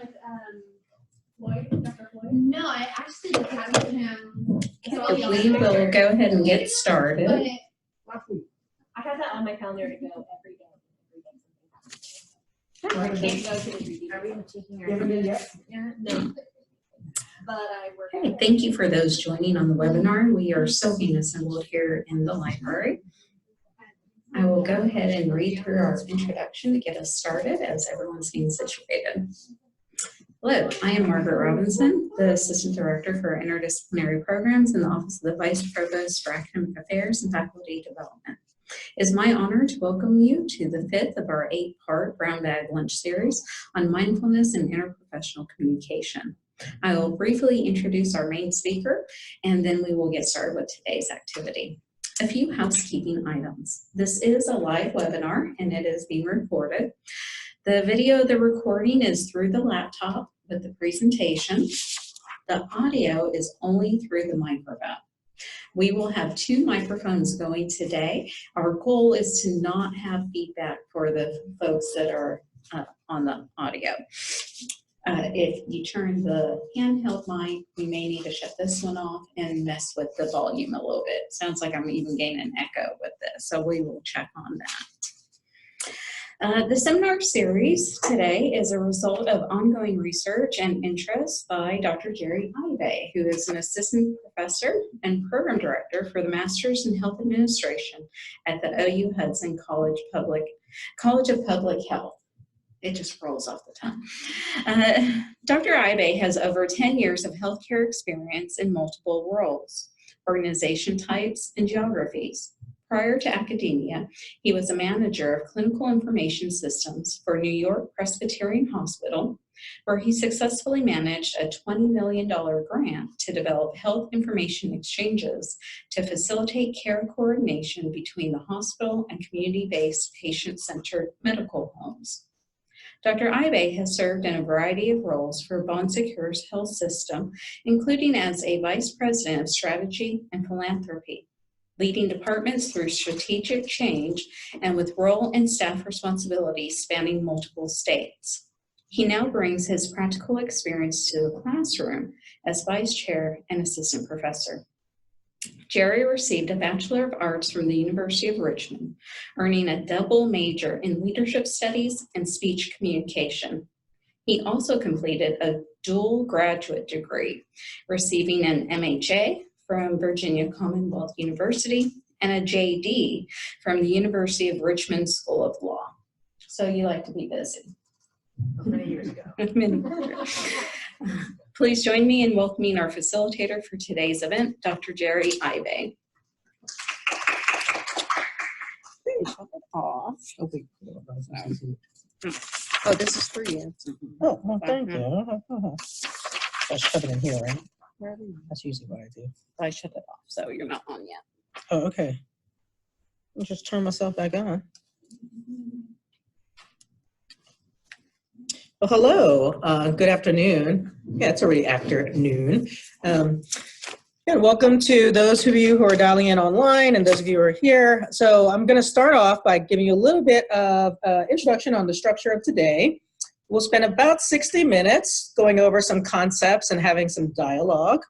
with Floyd, Dr. Floyd? No, I actually looked at him. Okay, we will go ahead and get started. I have that on my calendar to go every day. I can't go to the reading. Are we even taking our yet? Yeah, no. But I work. Okay, thank you for those joining on the webinar. We are so being assembled here in the library. I will go ahead and read through our introduction to get us started as everyone's being situated. Hello, I am Margaret Robinson, the Assistant Director for Interdisciplinary Programs in the Office of the Vice Provost for Academic Affairs and Faculty Development. It is my honor to welcome you to the 5th of our 8-part Brown Bag Lunch series on mindfulness and interprofessional communication. I will briefly introduce our main speaker, and then we will get started with today's activity. A few housekeeping items. This is a live webinar, and it is being recorded. The video of the recording is through the laptop with the presentation. The audio is only through the microphone. We will have 2 microphones going today. Our goal is to not have feedback for the folks that are on the audio. If you turn the handheld mic, we may need to shut this one off and mess with the volume a little bit. Sounds like I'm even getting an echo with this, so we will check on that. The seminar series today is a result of ongoing research and interest by Dr. Jerry Ibe, who is an assistant professor and program director for the Masters in Health Administration at the OU Hudson College of Public Health. It just rolls off the tongue. Dr. Ibe has over 10 years of healthcare experience in multiple roles, organization types, and geographies. Prior to academia, he was a manager of clinical information systems for New York Presbyterian Hospital, where he successfully managed a $20 million grant to develop health information exchanges to facilitate care coordination between the hospital and community-based patient-centered medical homes. Dr. Ibe has served in a variety of roles for Bon Secours Health System, including as a Vice President of Strategy and Philanthropy, leading departments through strategic change and with role and staff responsibilities spanning multiple states. He now brings his practical experience to the classroom as Vice Chair and Assistant Professor. Jerry received a Bachelor of Arts from the University of Richmond, earning a double major in Leadership Studies and Speech Communication. He also completed a dual graduate degree, receiving an MHA from Virginia Commonwealth University and a JD from the University of Richmond School of Law. So you like to be busy. Many years ago. Many years. Please join me in welcoming our facilitator for today's event, Dr. Jerry Ibe. Off. Oh, this is for you. Oh, well, thank you. I shove it in here, right? That's usually what I do. I shut it off, so you're not on yet. Oh, okay. I'll just turn myself back on. Well, hello. Good afternoon. Yeah, it's already afternoon. And welcome to those of you who are dialing in online and those of you who are here. So I'm going to start off by giving you a little bit of introduction on the structure of today. We'll spend about 60 minutes going over some concepts and having some dialogue.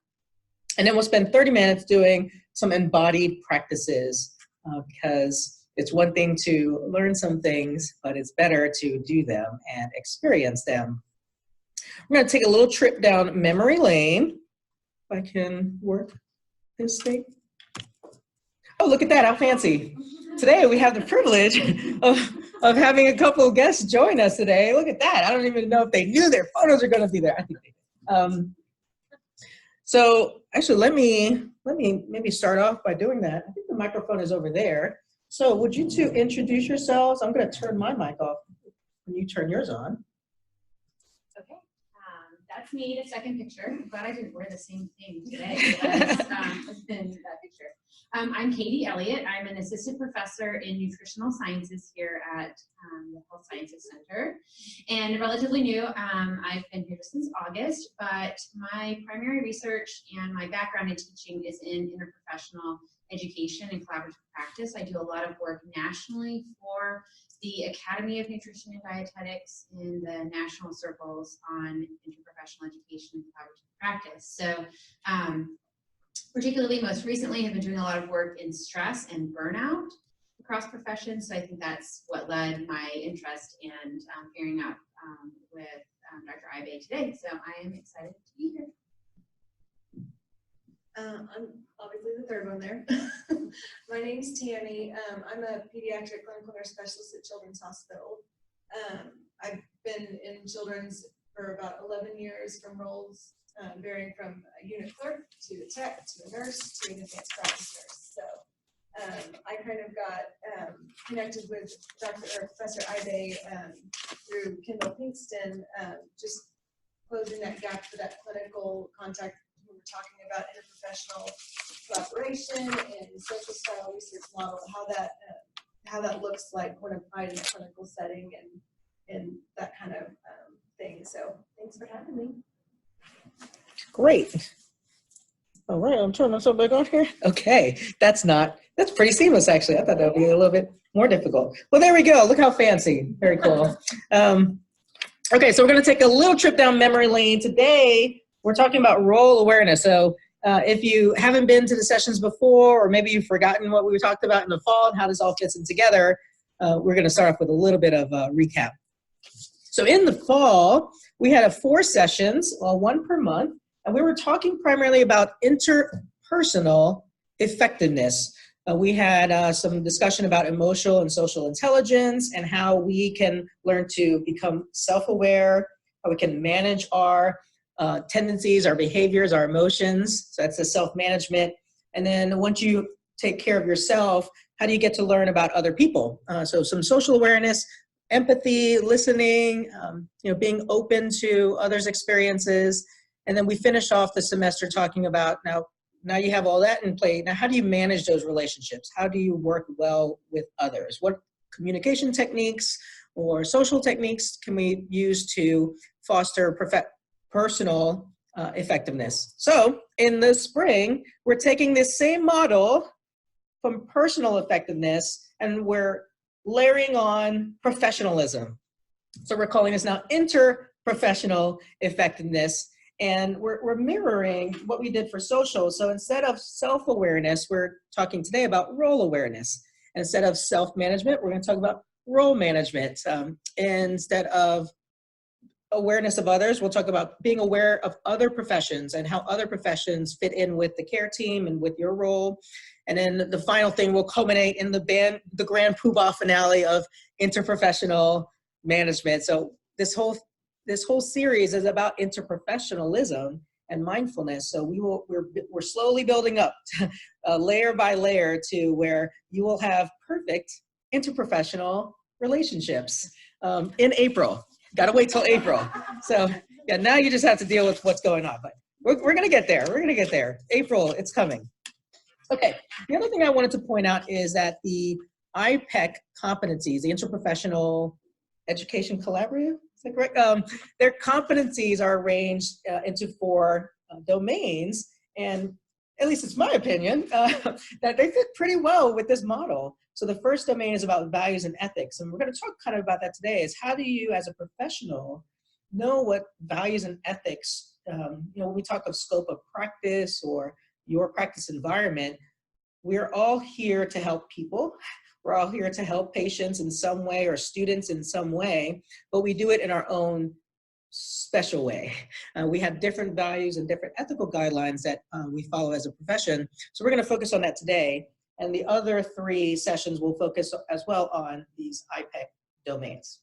And then we'll spend 30 minutes doing some embodied practices because it's one thing to learn some things, but it's better to do them and experience them. We're going to take a little trip down memory lane. If I can work this thing. Oh, look at that, how fancy. Today we have the privilege of having a couple of guests join us today. Look at that. I don't even know if they knew their photos are going to be there. I think they did. So actually, let me maybe start off by doing that. I think the microphone is over there. So would you two introduce yourselves? I'm going to turn my mic off when you turn yours on. Okay, that's me, the second picture. I'm glad I didn't wear the same thing today. It's been that picture. I'm Katie Elliott. I'm an assistant professor in nutritional sciences here at the Health Sciences Center, and relatively new. I've been here since August, but my primary research and my background in teaching is in interprofessional education and collaborative practice. I do a lot of work nationally for the Academy of Nutrition and Dietetics in the national circles on interprofessional education and collaborative practice. So particularly most recently, I've been doing a lot of work in stress and burnout across professions. So I think that's what led my interest and pairing up with Dr. Ibe today. So I am excited to be here. I'm obviously the third one there. My name's Tammy. I'm a pediatric clinical nurse specialist at Children's Hospital. I've been in children's for about 11 years, from roles varying from a unit clerk to a tech to a nurse to an advanced practice nurse. So I kind of got connected with Professor Ibe through Kendall Pinkston, just closing that gap for that clinical contact. We were talking about interprofessional collaboration and social style research model, how that looks like when applied in a clinical setting and that kind of thing. So thanks for having me. Great. All right, I'm turning myself back on here. Okay, that's pretty seamless, actually. I thought that would be a little bit more difficult. Well, there we go. Look how fancy. Very cool. Okay, so we're going to take a little trip down memory lane. Today, we're talking about role awareness. So if you haven't been to the sessions before, or maybe you've forgotten what we talked about in the fall and how this all fits in together, we're going to start off with a little bit of a recap. So in the fall, we had 4 sessions, 1 per month, and we were talking primarily about interpersonal effectiveness. We had some discussion about emotional and social intelligence and how we can learn to become self-aware, how we can manage our tendencies, our behaviors, our emotions. So that's the self-management. And then once you take care of yourself, how do you get to learn about other people? So some social awareness, empathy, listening, being open to others' experiences. And then we finished off the semester talking about now you have all that in play. Now, how do you manage those relationships? How do you work well with others? What communication techniques or social techniques can we use to foster personal effectiveness? So in the spring, we're taking this same model from personal effectiveness and we're layering on professionalism. So we're calling this now interprofessional effectiveness. And we're mirroring what we did for social. So instead of self-awareness, we're talking today about role awareness. And instead of self-management, we're going to talk about role management. Instead of awareness of others, we'll talk about being aware of other professions and how other professions fit in with the care team and with your role. And then the final thing will culminate in the grand poobah finale of interprofessional management. So this whole series is about interprofessionalism and mindfulness. So we're slowly building up layer by layer to where you will have perfect interprofessional relationships in April. Got to wait till April. So yeah, now you just have to deal with what's going on. But we're going to get there. We're going to get there. April, it's coming. Okay. The other thing I wanted to point out is that the IPEC competencies, the Interprofessional Education Collaborative, is that correct? Their competencies are arranged into 4 domains, and at least it's my opinion that they fit pretty well with this model. So the first domain is about values and ethics, and we're going to talk kind of about that today. Is how do you, as a professional, know what values and ethics? When we talk of scope of practice or your practice environment, we're all here to help people. We're all here to help patients in some way or students in some way, but we do it in our own special way. We have different values and different ethical guidelines that we follow as a profession. So we're going to focus on that today. And the other 3 sessions will focus as well on these IPEC domains.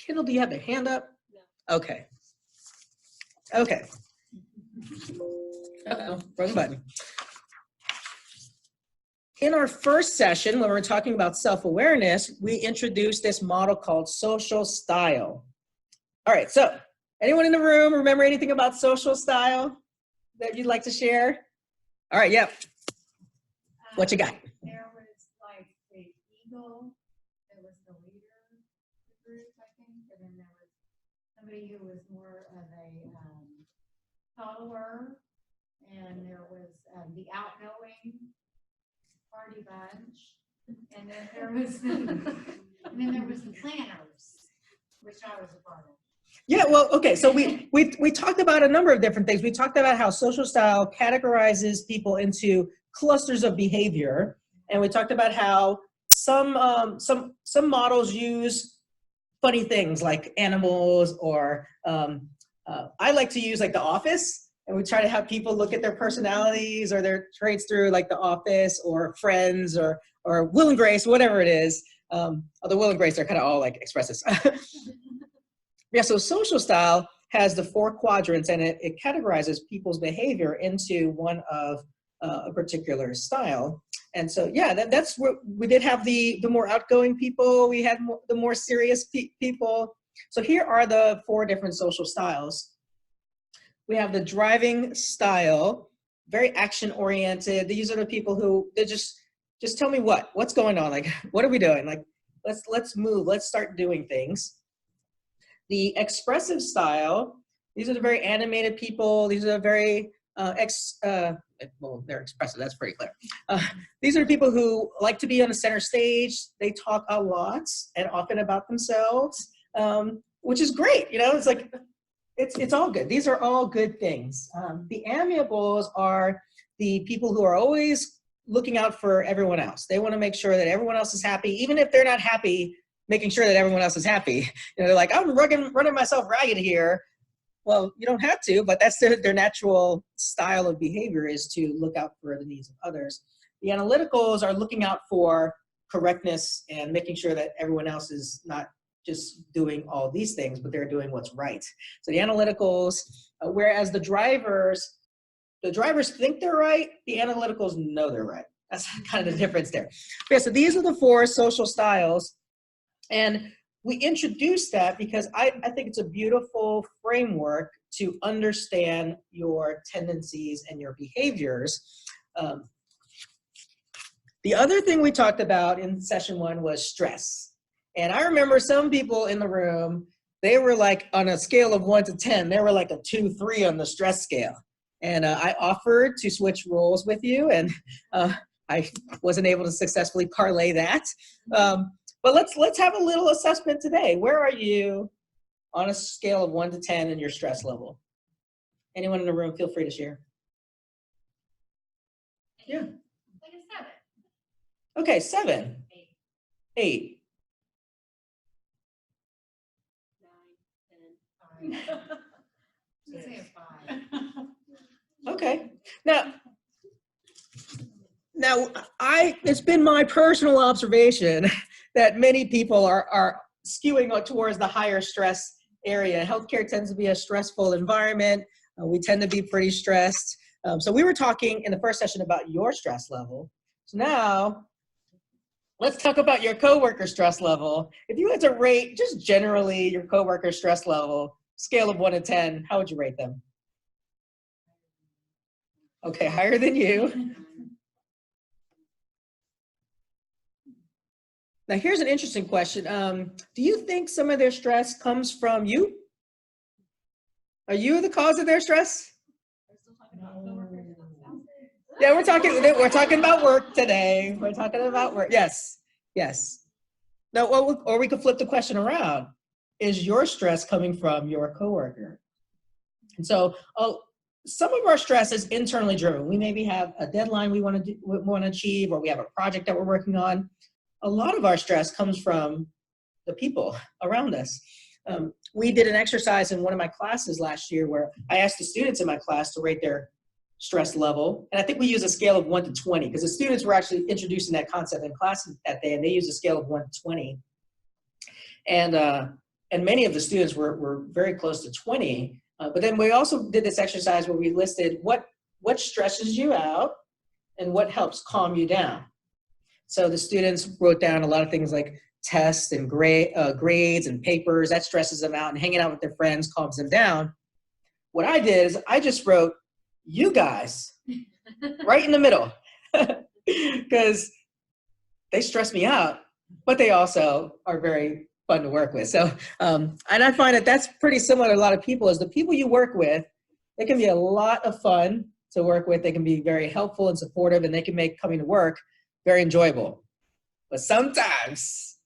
Kendall, do you have a hand up? No. Okay. Okay. Uh-oh, wrong button. In our first session, when we were talking about self-awareness, we introduced this model called social style. All right, so anyone in the room remember anything about social style that you'd like to share? All right, yep. What you got? There was like the eagle, there was the leader of the group, I think, and then there was somebody who was more of a follower, and there was the outgoing party bunch, and then there was the planners, which I was a part of. Yeah, well, okay, so we talked about a number of different things. We talked about how social style categorizes people into clusters of behavior, and we talked about how some models use funny things like animals, or I like to use like The Office, and we try to have people look at their personalities or their traits through like The Office or Friends or Will and Grace, whatever it is. Although Will and Grace are kind of all like expressives. Yeah, so social style has the 4 quadrants, and it categorizes people's behavior into one of a particular style. And so, yeah, that's where we did have the more outgoing people. We had the more serious people. So here are the 4 different social styles. We have the driving style, very action oriented. These are the people who they just tell me what's going on. Like, what are we doing? Like, let's move. Let's start doing things. The expressive style, these are the very animated people. These are very, well, they're expressive, that's pretty clear. These are people who like to be on the center stage. They talk a lot and often about themselves, which is great. You know, it's like, it's all good. These are all good things. The amiables are the people who are always looking out for everyone else. They want to make sure that everyone else is happy, even if they're not happy, making sure that everyone else is happy. You know, they're like, I'm running myself ragged here. Well, you don't have to, but that's their natural style of behavior, is to look out for the needs of others. The analyticals are looking out for correctness and making sure that everyone else is not just doing all these things, but they're doing what's right. So the analyticals, whereas the drivers think they're right, the analyticals know they're right. That's kind of the difference there. Okay, so these are the 4 social styles. And we introduced that because I think it's a beautiful framework to understand your tendencies and your behaviors. The other thing we talked about in session 1 was stress. And I remember some people in the room, they were like on a scale of 1 to 10, they were like a 2, 3 on the stress scale. And I offered to switch roles with you, and I wasn't able to successfully parlay that. But let's have a little assessment today. Where are you on a scale of 1 to 10 in your stress level? Anyone in the room, feel free to share. Yeah. Like a 7. Okay, 7. 8. 9, 10, 5. Let's say a 5. Okay. Now it's been my personal observation that many people are skewing towards the higher stress area. Healthcare tends to be a stressful environment. We tend to be pretty stressed. So we were talking in the first session about your stress level. So now let's talk about your coworker stress level. If you had to rate just generally your coworker stress level, scale of 1 to 10, how would you rate them? Okay, higher than you. Now, here's an interesting question. Do you think some of their stress comes from you? Are you the cause of their stress? Yeah, we're talking about work today. We're talking about work. Yes, yes. Now, or we could flip the question around. Is your stress coming from your coworker? And so, some of our stress is internally driven. We maybe have a deadline we want to achieve, or we have a project that we're working on. A lot of our stress comes from the people around us. We did an exercise in one of my classes last year where I asked the students in my class to rate their stress level. And I think we used a scale of 1 to 20 because the students were actually introducing that concept in class that day, and they used a scale of 1 to 20. And many of the students were very close to 20. But then we also did this exercise where we listed what stresses you out and what helps calm you down. So the students wrote down a lot of things like tests and grades and papers. That stresses them out, and hanging out with their friends calms them down. What I did is I just wrote, you guys, right in the middle, because they stress me out, but they also are very fun to work with. So, and I find that that's pretty similar to a lot of people, is the people you work with, they can be a lot of fun to work with. They can be very helpful and supportive, and they can make coming to work very enjoyable. But sometimes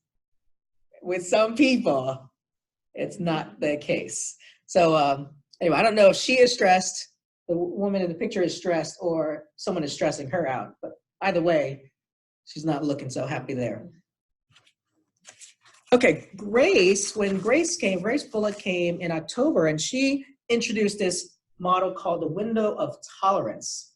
with some people, it's not the case. So anyway, I don't know if she is stressed, the woman in the picture is stressed, or someone is stressing her out. But either way, she's not looking so happy there. Okay, when Grace Bullock came in October, and she introduced this model called the window of tolerance.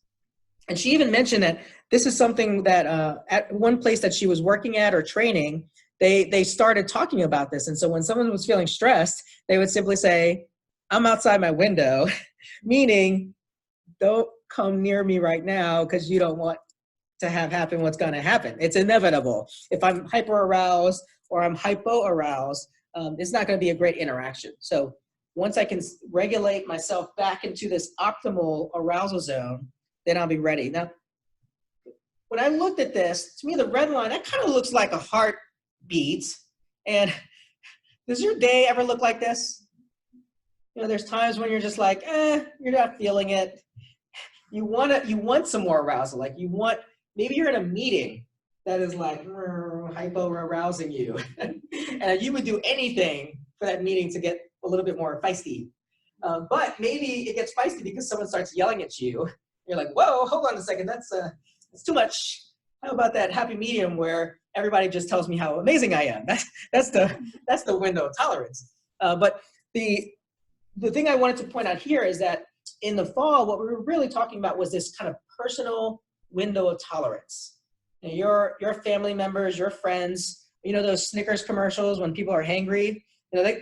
And she even mentioned that this is something that at one place that she was working at or training, they started talking about this. And so when someone was feeling stressed, they would simply say, I'm outside my window, meaning don't come near me right now because you don't want to have happen what's going to happen. It's inevitable. If I'm hyper aroused or I'm hypo aroused, it's not going to be a great interaction. So once I can regulate myself back into this optimal arousal zone, then I'll be ready. Now, when I looked at this, to me, the red line, that kind of looks like a heartbeat. And does your day ever look like this? You know, there's times when you're just like, you're not feeling it. You want some more arousal. Like maybe you're in a meeting that is like hypo arousing you. And you would do anything for that meeting to get a little bit more feisty. But maybe it gets feisty because someone starts yelling at you. You're like, whoa, hold on a second. That's too much. How about that happy medium where everybody just tells me how amazing I am? That's the window of tolerance. But the thing I wanted to point out here is that in the fall, what we were really talking about was this kind of personal window of tolerance. You know, your family members, your friends, you know, those Snickers commercials when people are hangry, you know,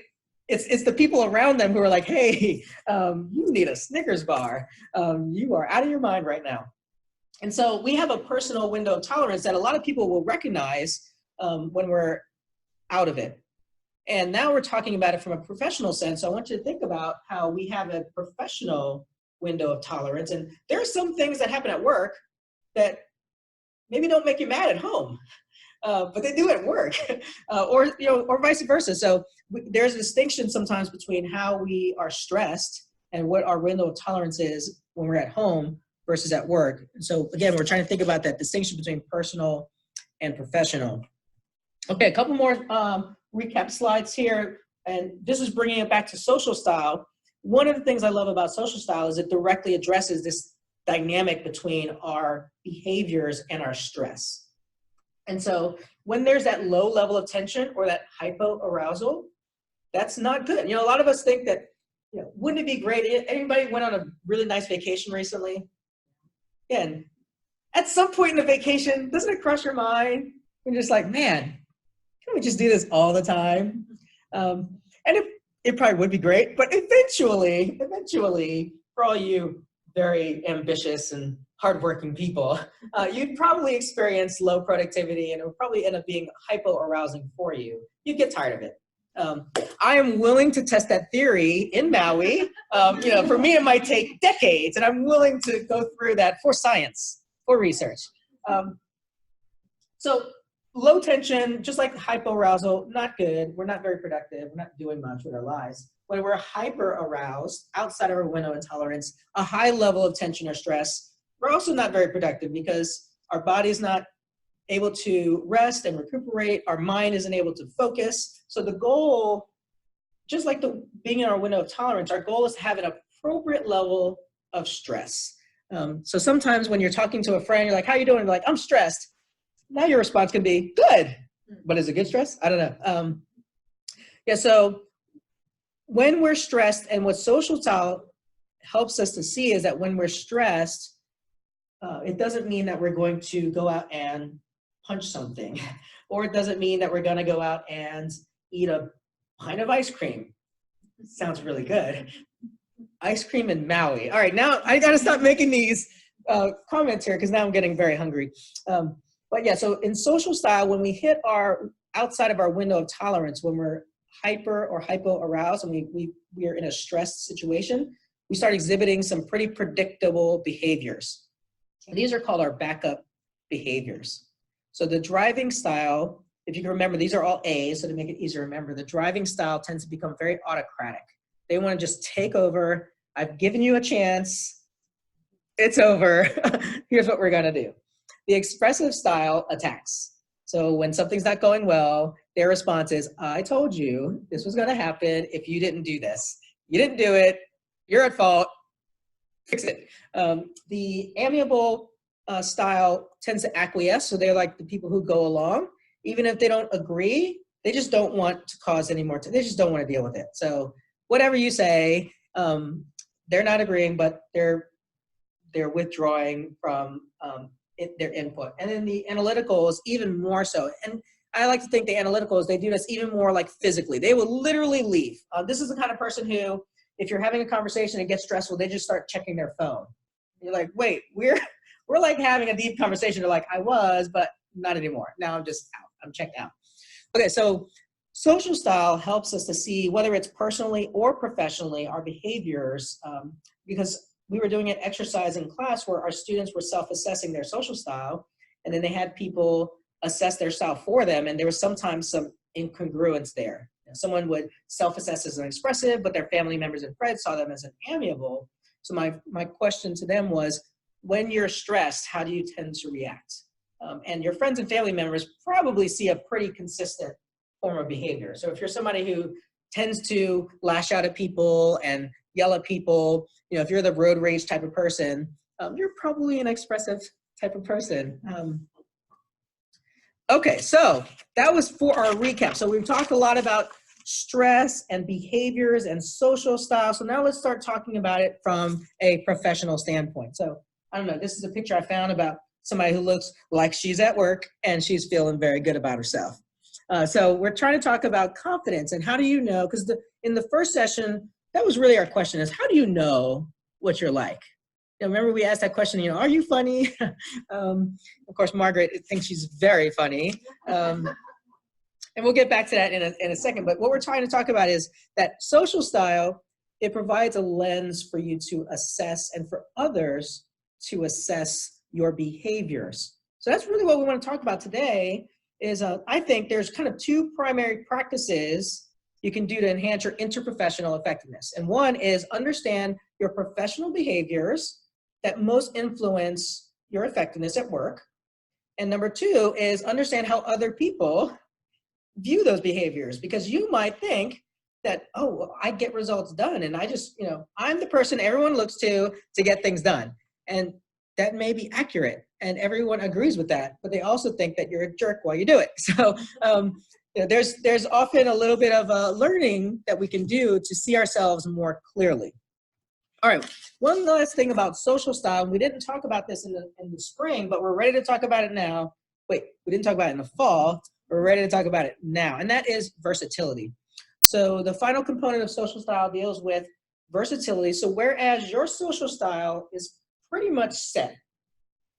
it's the people around them who are like, hey, you need a Snickers bar. You are out of your mind right now. And so we have a personal window of tolerance that a lot of people will recognize when we're out of it. And now we're talking about it from a professional sense. So I want you to think about how we have a professional window of tolerance. And there are some things that happen at work that maybe don't make you mad at home, but they do at work, or vice versa. So there's a distinction sometimes between how we are stressed and what our window of tolerance is when we're at home versus at work. And so again, we're trying to think about that distinction between personal and professional. Okay, a couple more recap slides here. And this is bringing it back to social style. One of the things I love about social style is it directly addresses this dynamic between our behaviors and our stress. And so when there's that low level of tension or that hypoarousal, that's not good. You know, a lot of us think that, you know, wouldn't it be great? Anybody went on a really nice vacation recently? Yeah, and at some point in the vacation, doesn't it cross your mind? You're just like, man, can we just do this all the time? And it probably would be great, but eventually, for all you very ambitious and hardworking people, you'd probably experience low productivity and it would probably end up being hypo-arousing for you. You'd get tired of it. I am willing to test that theory in Maui. You know, for me, it might take decades, and I'm willing to go through that for science, for research. So low tension, just like hypoarousal, not good. We're not very productive. We're not doing much with our lives. When we're hyper aroused, outside of our window of tolerance, a high level of tension or stress, we're also not very productive because our body's not able to rest and recuperate. Our mind isn't able to focus. So the goal, just like being in our window of tolerance, our goal is to have an appropriate level of stress. So sometimes when you're talking to a friend, you're like, how you doing? They're like, I'm stressed. Now your response can be, good. But is it good stress? I don't know. Yeah, so when we're stressed, and what social style helps us to see is that when we're stressed, it doesn't mean that we're going to go out and punch something, or it doesn't mean that we're going to go out and eat a pint of ice cream. Sounds really good. Ice cream in Maui. All right, now I got to stop making these comments here because now I'm getting very hungry. But yeah, so in social style, when we hit our outside of our window of tolerance, when we're hyper or hypo aroused and we are in a stressed situation, we start exhibiting some pretty predictable behaviors. These are called our backup behaviors. So the driving style, if you can remember, these are all A's, so to make it easier to remember, the driving style tends to become very autocratic. They want to just take over. I've given you a chance. It's over. Here's what we're going to do. The expressive style attacks. So when something's not going well, their response is, I told you this was going to happen if you didn't do this. You didn't do it. You're at fault. Fix it. The amiable style tends to acquiesce. So they're like the people who go along. Even if they don't agree, they just don't want to cause any more. They just don't want to deal with it. So whatever you say, they're not agreeing, but they're withdrawing from their input. And then the analyticals, even more so. And I like to think the analyticals, they do this even more like physically. They will literally leave. This is the kind of person who, if you're having a conversation and gets stressful, they just start checking their phone. You're like, wait, we're like having a deep conversation. They're like, I was, but not anymore. Now I'm just out. I'm checked out. Okay, so social style helps us to see whether it's personally or professionally our behaviors, because we were doing an exercise in class where our students were self-assessing their social style, and then they had people assess their style for them, and there was sometimes some incongruence there. Someone would self-assess as an expressive, but their family members and friends saw them as an amiable. So my question to them was, when you're stressed, how do you tend to react? And your friends and family members probably see a pretty consistent form of behavior. So if you're somebody who tends to lash out at people and yell at people, if you're the road rage type of person, you're probably an expressive type of person. Okay, so that was for our recap. So we've talked a lot about stress and behaviors and social style. So now let's start talking about it from a professional standpoint. So I don't know, this is a picture I found about somebody who looks like she's at work and she's feeling very good about herself. So we're trying to talk about confidence and how do you know, because in the first session, that was really our question is, how do you know what you're like? Remember we asked that question, are you funny? Of course, Margaret thinks she's very funny. And we'll get back to that in a second. But what we're trying to talk about is that social style, it provides a lens for you to assess and for others to assess your behaviors. So that's really what we want to talk about today is I think there's kind of two primary practices you can do to enhance your interprofessional effectiveness. And one is understand your professional behaviors that most influence your effectiveness at work. And number two is understand how other people view those behaviors, because you might think that, oh, well, I get results done and I just, I'm the person everyone looks to get things done. And that may be accurate and everyone agrees with that, but they also think that you're a jerk while you do it. So there's often a little bit of learning that we can do to see ourselves more clearly. All right, one last thing about social style. We didn't talk about this in the spring, but we're ready to talk about it now. Wait, we didn't talk about it in the fall. We're ready to talk about it now, and that is versatility. So the final component of social style deals with versatility. So whereas your social style is pretty much set,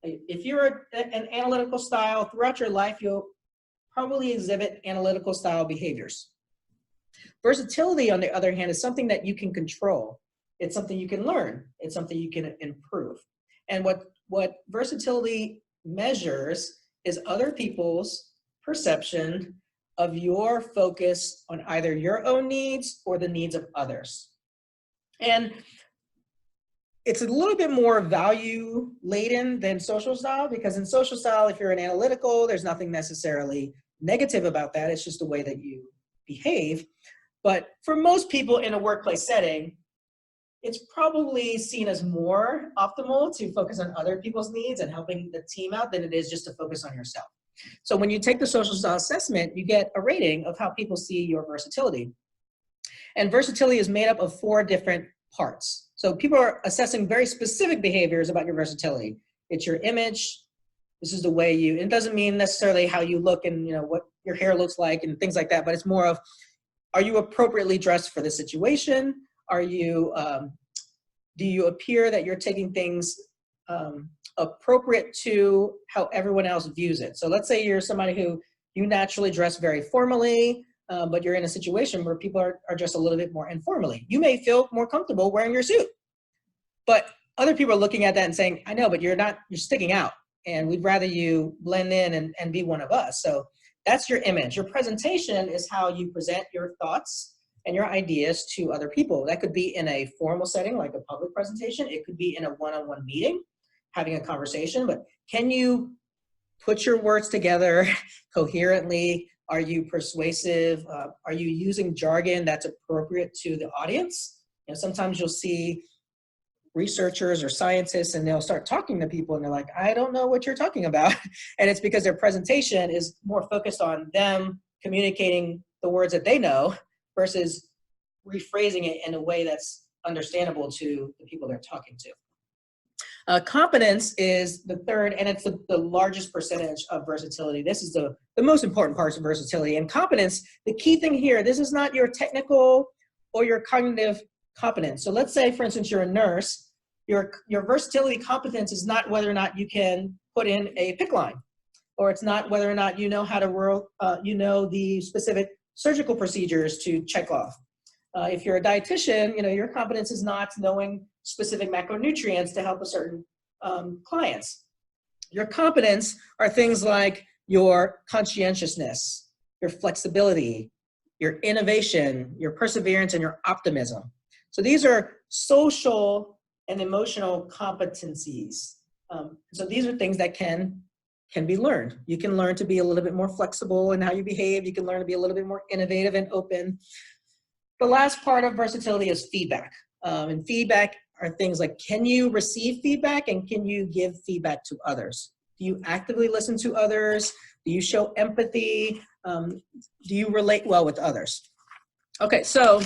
if you're an analytical style throughout your life, you'll probably exhibit analytical style behaviors. Versatility, on the other hand, is something that you can control. It's something you can learn. It's something you can improve. And what versatility measures is other people's perception of your focus on either your own needs or the needs of others. And it's a little bit more value laden than social style, because in social style, if you're an analytical, there's nothing necessarily negative about that. It's just the way that you behave. But for most people in a workplace setting, it's probably seen as more optimal to focus on other people's needs and helping the team out than it is just to focus on yourself. So when you take the social style assessment, you get a rating of how people see your versatility. And versatility is made up of 4 different parts. So people are assessing very specific behaviors about your versatility. It's your image. This is the way it doesn't mean necessarily how you look and what your hair looks like and things like that, but it's more of, are you appropriately dressed for the situation? Are you, do you appear that you're taking things appropriate to how everyone else views it? So let's say you're somebody who you naturally dress very formally, but you're in a situation where people are dressed a little bit more informally. You may feel more comfortable wearing your suit, but other people are looking at that and saying, I know, but you're sticking out and we'd rather you blend in and be one of us. So that's your image. Your presentation is how you present your thoughts and your ideas to other people. That could be in a formal setting, like a public presentation. It could be in a one-on-one meeting, having a conversation, but can you put your words together coherently? Are you persuasive? Are you using jargon that's appropriate to the audience? You know, sometimes you'll see researchers or scientists and they'll start talking to people and they're like, I don't know what you're talking about. And it's because their presentation is more focused on them communicating the words that they know versus rephrasing it in a way that's understandable to the people they're talking to. Competence is the third, and it's the largest percentage of versatility. This is the most important parts of versatility. And competence, the key thing here, this is not your technical or your cognitive competence. So let's say, for instance, you're a nurse. Your versatility competence is not whether or not you can put in a PICC line, or it's not whether or not you know how to you know the specific surgical procedures to check off. If you're a dietitian, you know, your competence is not knowing specific macronutrients to help a certain clients. Your competence are things like your conscientiousness, your flexibility, your innovation, your perseverance, and your optimism. So these are social and emotional competencies. So these are things that can be learned. You can learn to be a little bit more flexible in how you behave. You can learn to be a little bit more innovative and open. The last part of versatility is feedback. And feedback are things like, can you receive feedback and can you give feedback to others? Do you actively listen to others? Do you show empathy? Do you relate well with others? Okay, so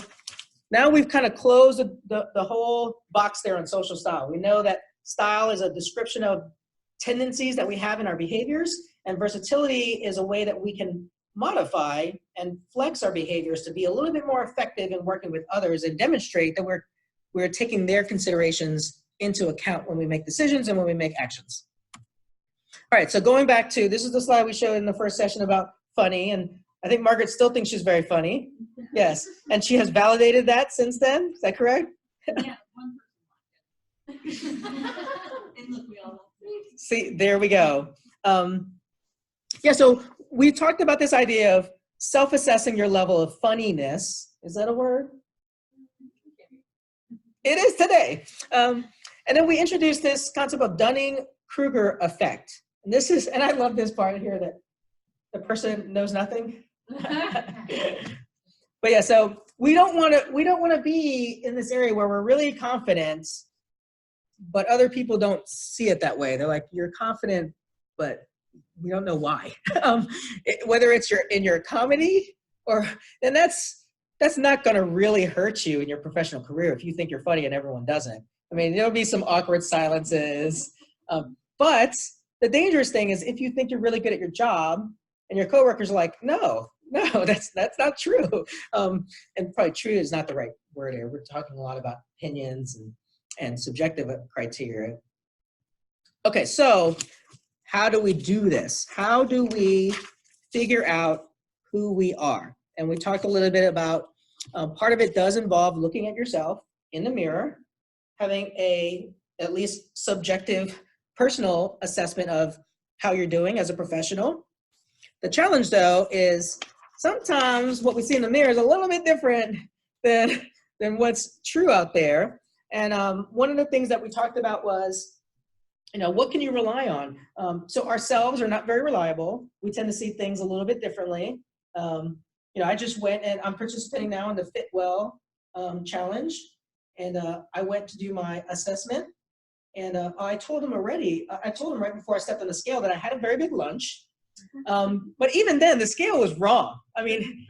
now we've kind of closed the whole box there on social style. We know that style is a description of tendencies that we have in our behaviors, and versatility is a way that we can modify and flex our behaviors to be a little bit more effective in working with others and demonstrate that we're taking their considerations into account when we make decisions and when we make actions. All right, so going back to, this is the slide we showed in the first session about funny, and I think Margaret still thinks she's very funny. Yes, and she has validated that since then, is that correct? Yeah, one person liked it. And look, we all See, there we go. Yeah, so we talked about this idea of self-assessing your level of funniness. Is that a word? It is today. And then we introduced this concept of Dunning-Kruger effect. And this is, and I love this part here that the person knows nothing. But yeah, so we don't want to be in this area where we're really confident, but other people don't see it that way. They're like, you're confident, but we don't know why. Whether it's in your comedy or, and that's not going to really hurt you in your professional career if you think you're funny and everyone doesn't. I mean, there'll be some awkward silences, but the dangerous thing is if you think you're really good at your job and your coworkers are like, no, that's not true. And probably true is not the right word here. We're talking a lot about opinions and subjective criteria. Okay, so how do we do this? How do we figure out who we are? And we talked a little bit about, part of it does involve looking at yourself in the mirror, having at least subjective personal assessment of how you're doing as a professional. The challenge though is sometimes what we see in the mirror is a little bit different than what's true out there. And one of the things that we talked about was, what can you rely on? So ourselves are not very reliable. We tend to see things a little bit differently. I just went and I'm participating now in the Fit Well challenge. And I went to do my assessment. And I told them right before I stepped on the scale that I had a very big lunch. But even then, the scale was wrong. I mean,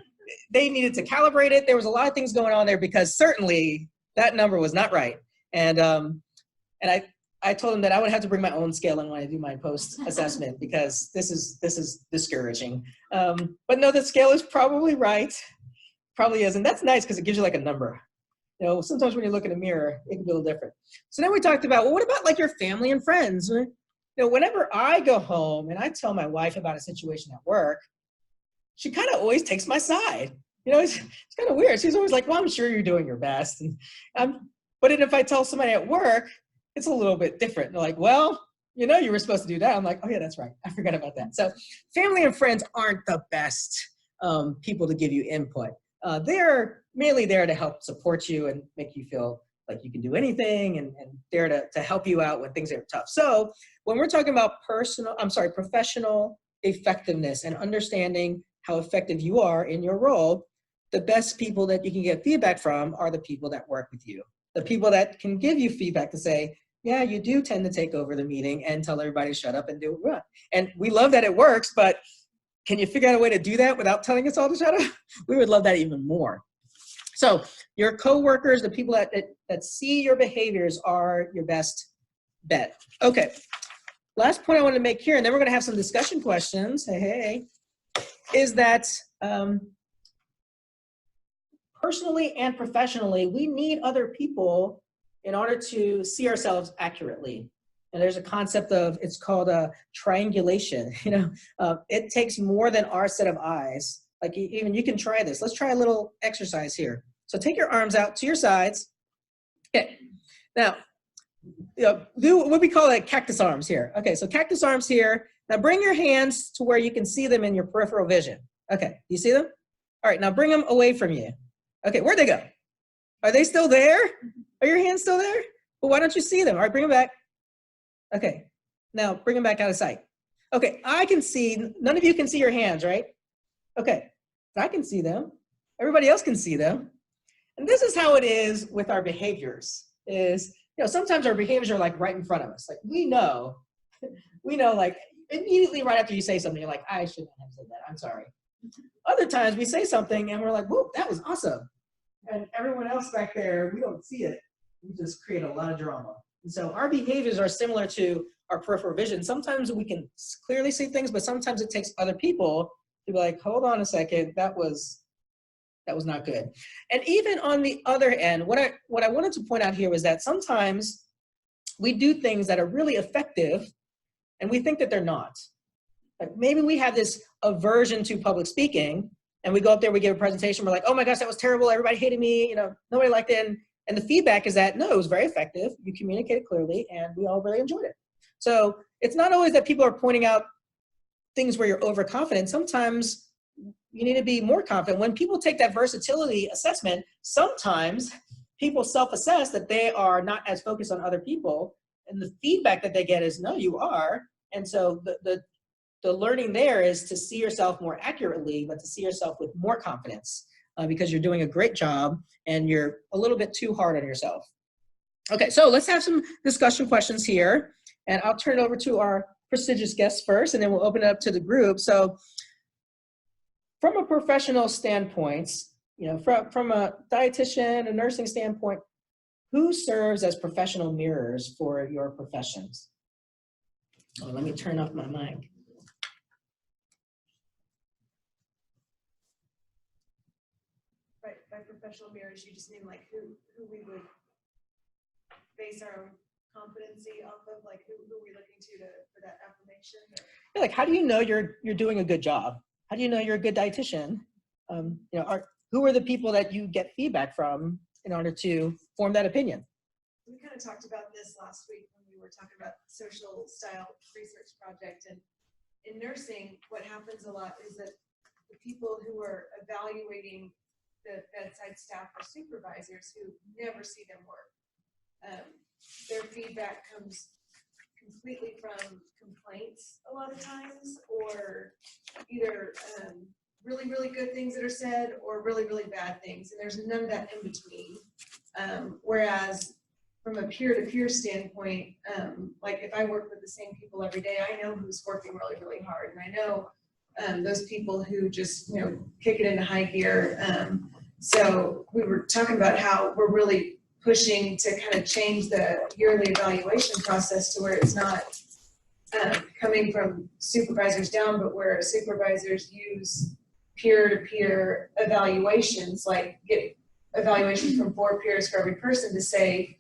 they needed to calibrate it. There was a lot of things going on there because certainly that number was not right. And I told them that I would have to bring my own scale in when I do my post-assessment because this is discouraging. But no, the scale is probably right. Probably is. And that's nice because it gives you like a number. Sometimes when you look in a mirror, it can be a little different. So then we talked about, well, what about like your family and friends? Whenever I go home and I tell my wife about a situation at work, she kind of always takes my side. It's kind of weird. She's always like, well, I'm sure you're doing your best. But then if I tell somebody at work, it's a little bit different. They're like, well, you were supposed to do that. I'm like, oh yeah, that's right. I forgot about that. So family and friends aren't the best people to give you input. They're mainly there to help support you and make you feel like you can do anything and there to help you out when things are tough. So when we're talking about professional effectiveness and understanding how effective you are in your role, the best people that you can get feedback from are the people that work with you. The people that can give you feedback to say, yeah, you do tend to take over the meeting and tell everybody to shut up and do it right. And we love that it works, but can you figure out a way to do that without telling us all to shut up? We would love that even more. So your coworkers, the people that see your behaviors are your best bet. Okay, last point I want to make here, and then we're going to have some discussion questions, hey, is that personally and professionally, we need other people in order to see ourselves accurately. And there's a concept of, it's called a triangulation. It takes more than our set of eyes. Like even you can try this. Let's try a little exercise here. So take your arms out to your sides. Okay. Now, do what we call cactus arms here. Okay, so cactus arms here. Now bring your hands to where you can see them in your peripheral vision. Okay, you see them? All right, now bring them away from you. Okay, where'd they go? Are they still there? Are your hands still there? Well, why don't you see them? All right, bring them back. Okay, now bring them back out of sight. Okay, I can see, none of you can see your hands, right? Okay, I can see them. Everybody else can see them. And this is how it is with our behaviors, is, sometimes our behaviors are like right in front of us. Like we know like immediately right after you say something, you're like, I shouldn't have said that, I'm sorry. Other times we say something and we're like, whoa, that was awesome. And everyone else back there, we don't see it. We just create a lot of drama. And so our behaviors are similar to our peripheral vision. Sometimes we can clearly see things, but sometimes it takes other people to be like, hold on a second, that was not good. And even on the other end, what I wanted to point out here was that sometimes we do things that are really effective and we think that they're not. Like maybe we have this aversion to public speaking and we go up there, we give a presentation, we're like, oh my gosh, that was terrible, everybody hated me, nobody liked it. And the feedback is that, no, it was very effective, you communicated clearly, and we all really enjoyed it. So it's not always that people are pointing out things where you're overconfident. Sometimes you need to be more confident. When people take that versatility assessment, sometimes people self-assess that they are not as focused on other people, and the feedback that they get is, no, you are. And so the learning there is to see yourself more accurately, but to see yourself with more confidence because you're doing a great job and you're a little bit too hard on yourself. Okay, so let's have some discussion questions here, and I'll turn it over to our prestigious guests first, and then we'll open it up to the group. So from a professional standpoint, from a dietitian, a nursing standpoint, who serves as professional mirrors for your professions? Oh, let me turn off my mic. By professional mirrors, you just mean like who we would base our own competency off of, like who we're looking to for that affirmation? Yeah, like how do you know you're doing a good job? How do you know you're a good dietitian? Who are the people that you get feedback from in order to form that opinion? We kind of talked about this last week when we were talking about social style research project. And in nursing, what happens a lot is that the people who are evaluating the bedside staff or supervisors who never see them work, their feedback comes completely from complaints a lot of times, or either really, really good things that are said or really, really bad things. And there's none of that in between. Whereas from a peer-to-peer standpoint, like if I work with the same people every day, I know who's working really, really hard. And I know those people who just, kick it into high gear. So we were talking about how we're really pushing to kind of change the yearly evaluation process to where it's not coming from supervisors down, but where supervisors use peer-to-peer evaluations, like get evaluations from 4 peers for every person to say,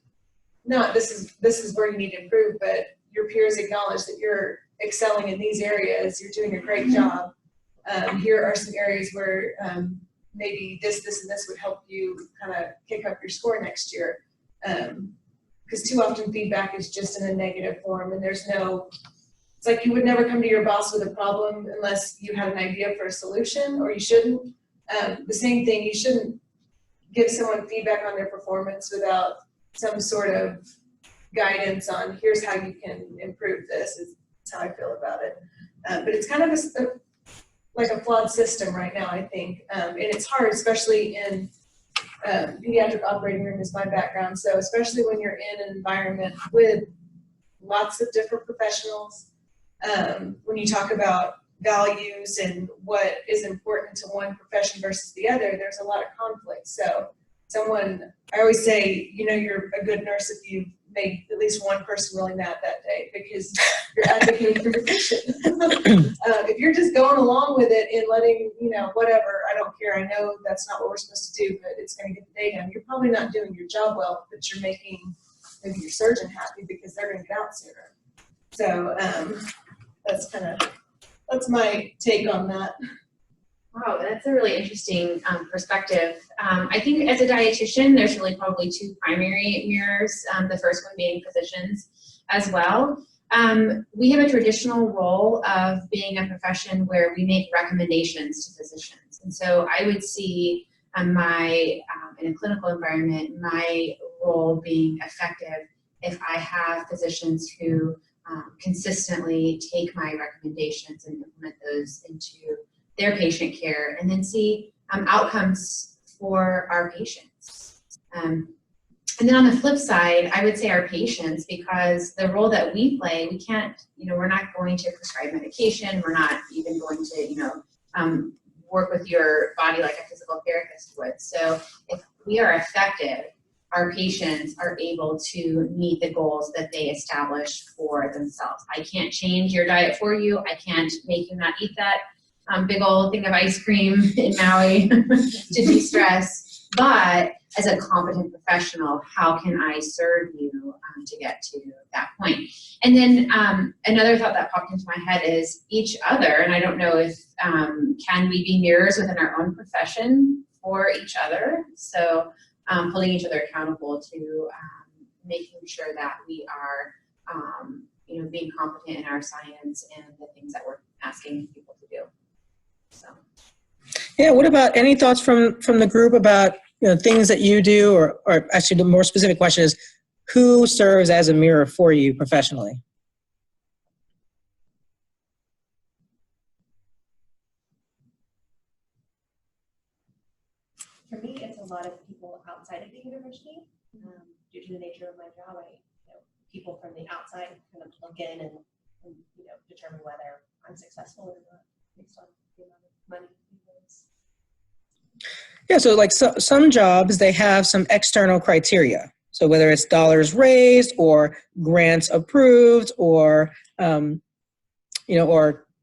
no, this is where you need to improve, but your peers acknowledge that you're excelling in these areas, you're doing a great job. Here are some areas where maybe this, and this would help you kind of kick up your score next year. Because too often feedback is just in a negative form, and it's like you would never come to your boss with a problem unless you had an idea for a solution, or you shouldn't. The same thing, you shouldn't give someone feedback on their performance without some sort of guidance on here's how you can improve this is how I feel about it. But it's kind of like a flawed system right now, I think. And it's hard, especially in pediatric operating room is my background. So especially when you're in an environment with lots of different professionals, when you talk about values and what is important to one profession versus the other, there's a lot of conflict. So I always say, you're a good nurse if you made at least one person really mad that day because you're advocating for your patient. If you're just going along with it and letting, whatever, I don't care, I know that's not what we're supposed to do, but it's going to get the day done, you're probably not doing your job well, but you're making maybe your surgeon happy because they're going to get out sooner. So that's my take on that. Wow, that's a really interesting perspective. I think as a dietitian, there's really probably two primary mirrors, the first one being physicians as well. We have a traditional role of being a profession where we make recommendations to physicians. And so I would see in a clinical environment, my role being effective if I have physicians who consistently take my recommendations and implement those into their patient care, and then see outcomes for our patients. And then on the flip side, I would say our patients, because the role that we play, we can't, we're not going to prescribe medication. We're not even going to, work with your body like a physical therapist would. So if we are effective, our patients are able to meet the goals that they establish for themselves. I can't change your diet for you. I can't make you not eat that big old thing of ice cream in Maui to de-stress. But as a competent professional, how can I serve you to get to that point? And then another thought that popped into my head is each other, and I don't know if can we be mirrors within our own profession for each other? So holding each other accountable to making sure that we are being competent in our science and the things that we're asking people to do. So. Yeah, what about any thoughts from the group about things that you do, or actually the more specific question is, who serves as a mirror for you professionally? For me, it's a lot of people outside of the university. Due to the nature of my job, people from the outside kind of look in and determine whether I'm successful or not based on the amount of money. Yeah, so like some jobs, they have some external criteria. So whether it's dollars raised or grants approved or, or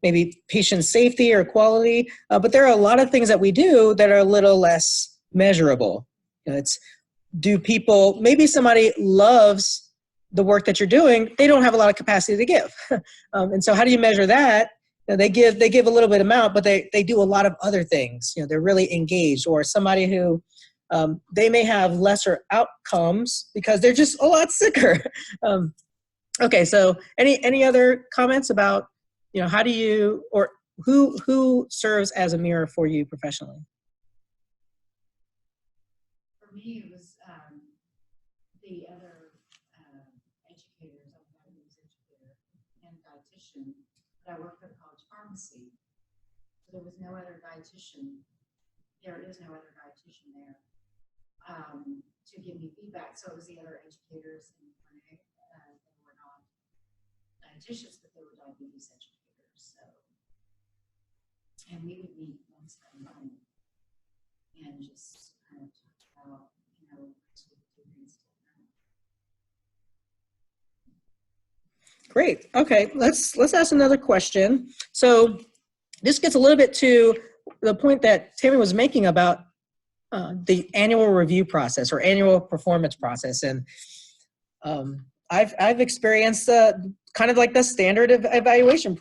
maybe patient safety or quality. But there are a lot of things that we do that are a little less measurable. Maybe somebody loves the work that you're doing, they don't have a lot of capacity to give. And so how do you measure that? They give a little bit amount, but they do a lot of other things. They're really engaged. Or somebody who they may have lesser outcomes because they're just a lot sicker. Okay, so any other comments about how do you, or who serves as a mirror for you professionally? For me, it was the other educators. I was an educator and dietitian. I worked at a college pharmacy. So there was no other dietitian. There is no other dietitian there to give me feedback. So it was the other educators in the clinic. They were not dietitians, but they were diabetes educators. So, and we would meet once a month and just kind of talk about, Great. Okay, let's ask another question. So this gets a little bit to the point that Tammy was making about the annual review process or annual performance process. And I've experienced kind of like the standard evaluation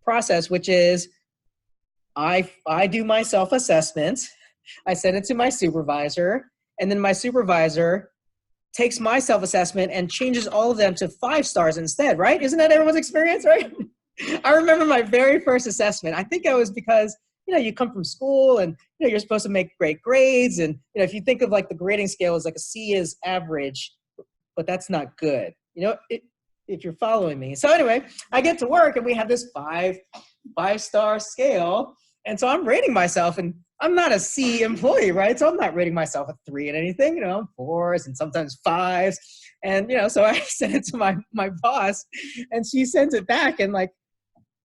process, which is I do my self-assessment, I send it to my supervisor, and then my supervisor takes my self-assessment and changes all of them to 5 stars instead, right? Isn't that everyone's experience, right? I remember my very first assessment. I think it was because you come from school and, you're supposed to make great grades. And, if you think of like the grading scale is like a C is average, but that's not good. If you're following me. So anyway, I get to work and we have this five-star scale. And so I'm rating myself, and I'm not a C employee, right? So I'm not rating myself a 3 in anything, 4s and sometimes 5s. And, so I sent it to my boss, and she sends it back, and like,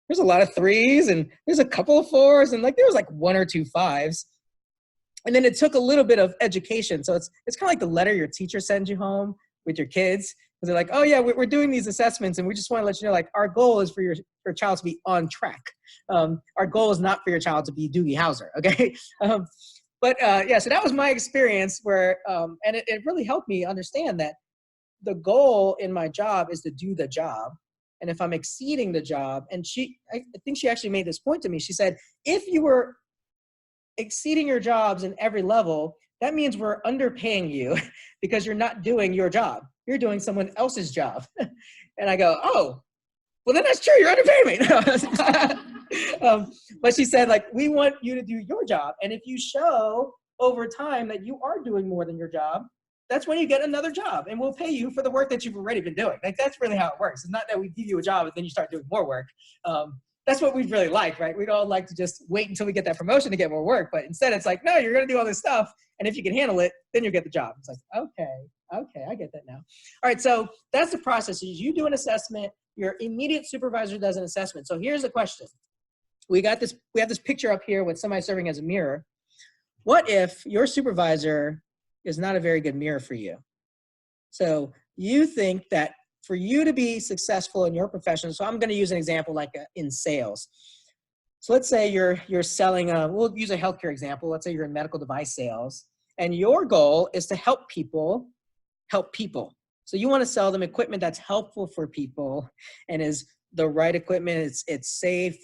there's a lot of 3s and there's a couple of 4s, and like, there was like 1 or 2 5s. And then it took a little bit of education. So it's kind of like the letter your teacher sends you home with your kids. Because they're like, oh yeah, we're doing these assessments, and we just want to let you know, like, our goal is for your child to be on track. Our goal is not for your child to be Doogie Howser, okay? Yeah, so that was my experience where, and it really helped me understand that the goal in my job is to do the job. And if I'm exceeding the job, and I think she actually made this point to me. She said, if you were exceeding your jobs in every level, that means we're underpaying you because you're not doing your job. You're doing someone else's job. And I go, oh, well, then that's true. You're underpaying me. But she said, like, we want you to do your job. And if you show over time that you are doing more than your job, that's when you get another job, and we'll pay you for the work that you've already been doing. Like, that's really how it works. It's not that we give you a job and then you start doing more work. That's what we'd really like, right? We'd all like to just wait until we get that promotion to get more work. But instead, it's like, no, you're going to do all this stuff. And if you can handle it, then you'll get the job. It's like, okay, I get that now. All right, so that's the process. Is you do an assessment, your immediate supervisor does an assessment. So here's the question. We have this picture up here with somebody serving as a mirror. What if your supervisor is not a very good mirror for you? So you think that for you to be successful in your profession, so I'm going to use an example like in sales. So let's say you're selling, we'll use a healthcare example. Let's say you're in medical device sales, and your goal is to help people help people. So you want to sell them equipment that's helpful for people and is the right equipment. It's safe.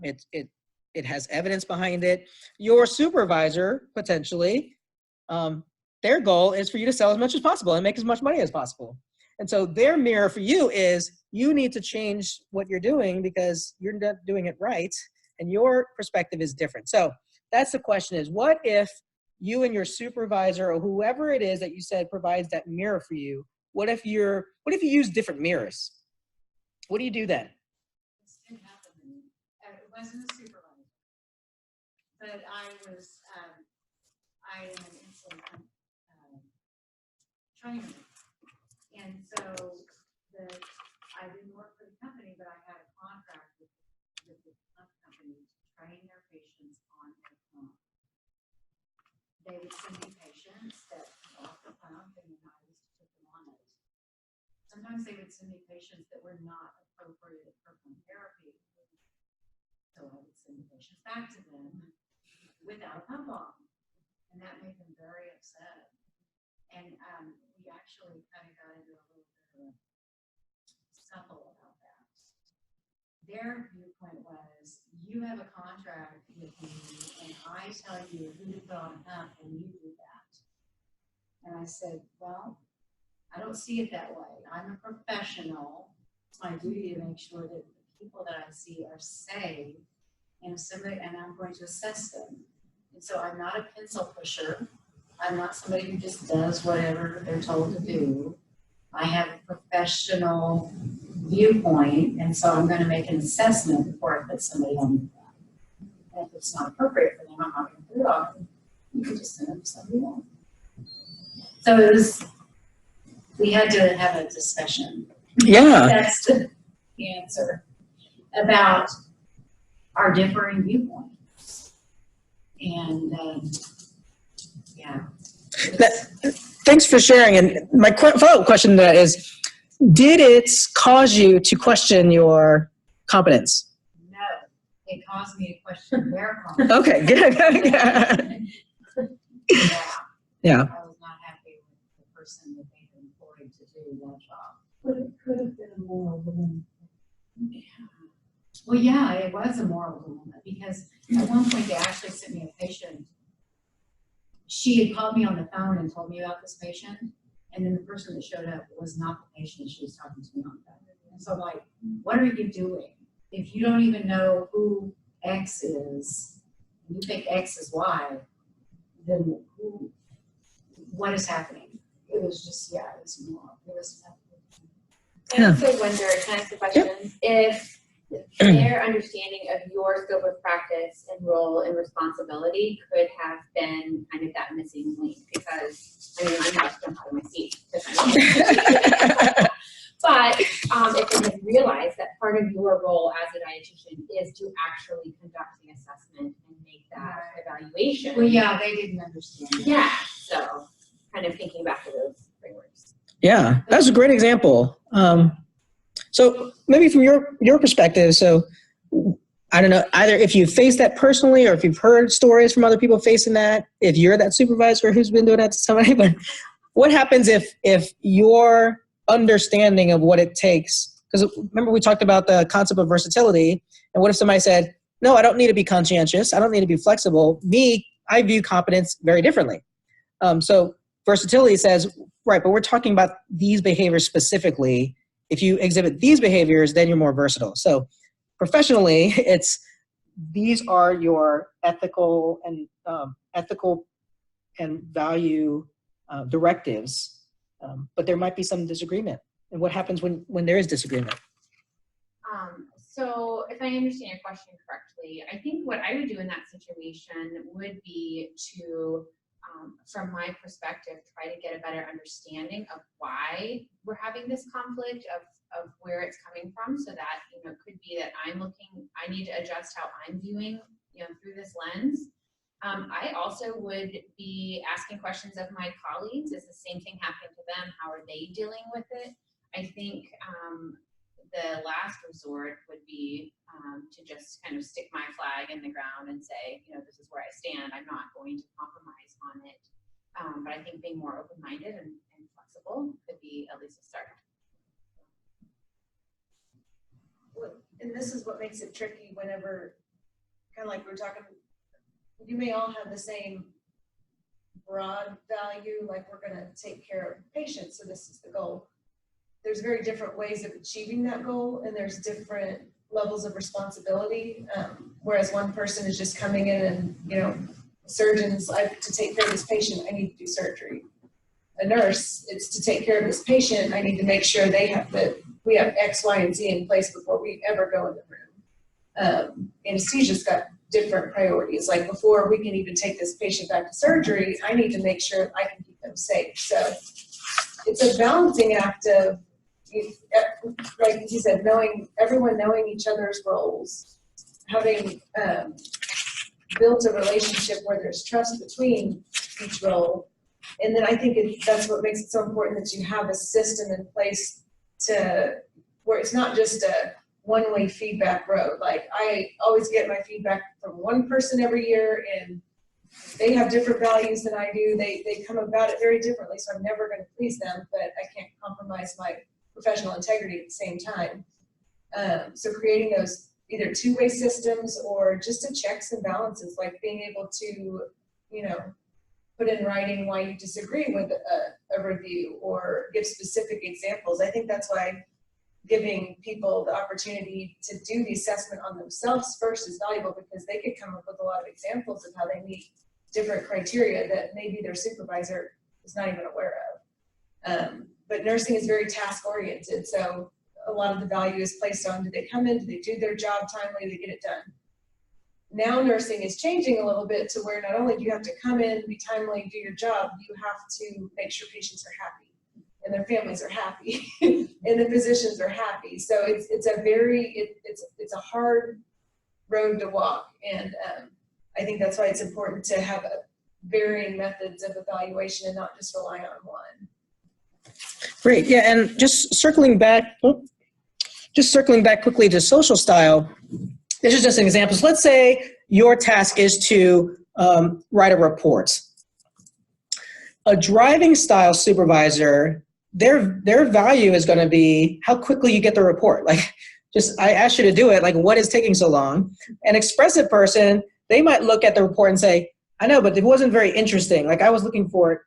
It has evidence behind it. Your supervisor, potentially, their goal is for you to sell as much as possible and make as much money as possible. And so their mirror for you is you need to change what you're doing because you're not doing it right, and your perspective is different. So that's the question is, what if you and your supervisor or whoever it is that you said provides that mirror for you, what if you use different mirrors? What do you do then? This didn't happen to me. It wasn't a supervisor, but I am an insulin trainer. And so I didn't work for the company, but I had a contract with the company to train their patients on their pump. They would send me patients that got the pump, and then I was to put them on it. Sometimes they would send me patients that were not appropriate for pump therapy. So I would send the patients back to them without a pump on. And that made them very upset. And we actually kind of got into a little bit of a scuffle about that. Their viewpoint was, you have a contract with me, and I tell you who to put on a pump, and you do that. And I said, well, I don't see it that way. I'm a professional. It's my duty to make sure that the people that I see are safe, and I'm going to assess them. And so I'm not a pencil pusher. I'm not somebody who just does whatever they're told to do. I have a professional viewpoint, and so I'm going to make an assessment before I put somebody on the pump. And if it's not appropriate for them, I'm not going to put it on them. You can just send it to somebody else. So we had to have a discussion. Yeah. That's the answer about our differing viewpoints. And yeah. Thanks for sharing. And my follow-up question to that is, did it cause you to question your competence? No, it caused me to question their competence. Okay, good. Yeah. I was not happy with the person that they employed to do that job. But it could have been a moral dilemma. Yeah. Well, yeah, it was a moral dilemma because at one point they actually sent me a patient. She had called me on the phone and told me about this patient, and then the person that showed up was not the patient she was talking to me on the phone. And so I'm like, what are you doing? If you don't even know who X is, you think X is Y, then what is happening? It was just, yeah, it was more, it was. I also wonder, can I ask a question? If their understanding of your scope of practice and role and responsibility could have been kind of that missing link, because I mean, I'm about to jump out of my seat. But if they had realized that part of your role as a dietitian is to actually conduct the assessment and make that evaluation. Well, yeah, they didn't understand. Yeah, so kind of thinking back to those frameworks. Yeah, that's a great example. So maybe from your perspective, so I don't know, either if you face that personally or if you've heard stories from other people facing that, if you're that supervisor who's been doing that to somebody, but what happens if your understanding of what it takes, because remember we talked about the concept of versatility, and what if somebody said, no, I don't need to be conscientious, I don't need to be flexible, I view competence very differently. So versatility says, right, but we're talking about these behaviors specifically. If you exhibit these behaviors, then you're more versatile. So professionally, these are your ethical and value directives, but there might be some disagreement. And what happens when there is disagreement? So if I understand your question correctly, I think what I would do in that situation would be to, from my perspective, try to get a better understanding of why we're having this conflict, of where it's coming from, so that, you know, it could be that I need to adjust how I'm viewing, you know, through this lens. I also would be asking questions of my colleagues. Is the same thing happening to them? How are they dealing with it? I think the last resort would be to just kind of stick my flag in the ground and say, you know, this is where I stand. I'm not going to compromise on it. But I think being more open-minded and flexible could be at least a start. And this is what makes it tricky whenever, kind of like we're talking, you may all have the same broad value, like we're going to take care of patients, so this is the goal. There's very different ways of achieving that goal, and there's different levels of responsibility. Whereas one person is just coming in and, you know, surgeons, to take care of this patient, I need to do surgery. A nurse, it's to take care of this patient, I need to make sure we have X, Y, and Z in place before we ever go in the room. Anesthesia's got different priorities. Like before we can even take this patient back to surgery, I need to make sure I can keep them safe. So it's a balancing act of, like you said, everyone knowing each other's roles, having built a relationship where there's trust between each role. And then I think that's what makes it so important that you have a system in place where it's not just a one-way feedback road. Like I always get my feedback from one person every year, and they have different values than I do. They come about it very differently, so I'm never going to please them, but I can't compromise my professional integrity at the same time. So creating those either two-way systems or just a checks and balances, like being able to, you know, put in writing why you disagree with a review or give specific examples. I think that's why giving people the opportunity to do the assessment on themselves first is valuable, because they could come up with a lot of examples of how they meet different criteria that maybe their supervisor is not even aware of. But nursing is very task oriented, so a lot of the value is placed on, do they come in, do they do their job timely, do they get it done? Now nursing is changing a little bit to where not only do you have to come in, be timely, do your job, you have to make sure patients are happy and their families are happy and the physicians are happy. So it's a hard road to walk, and I think that's why it's important to have varying methods of evaluation and not just rely on one. Great, yeah, and just circling back quickly to social style. This is just an example. So let's say your task is to write a report. A driving style supervisor, their value is going to be how quickly you get the report. Like, just I asked you to do it. Like, what is taking so long? An expressive person, they might look at the report and say, I know, but it wasn't very interesting. Like, I was looking for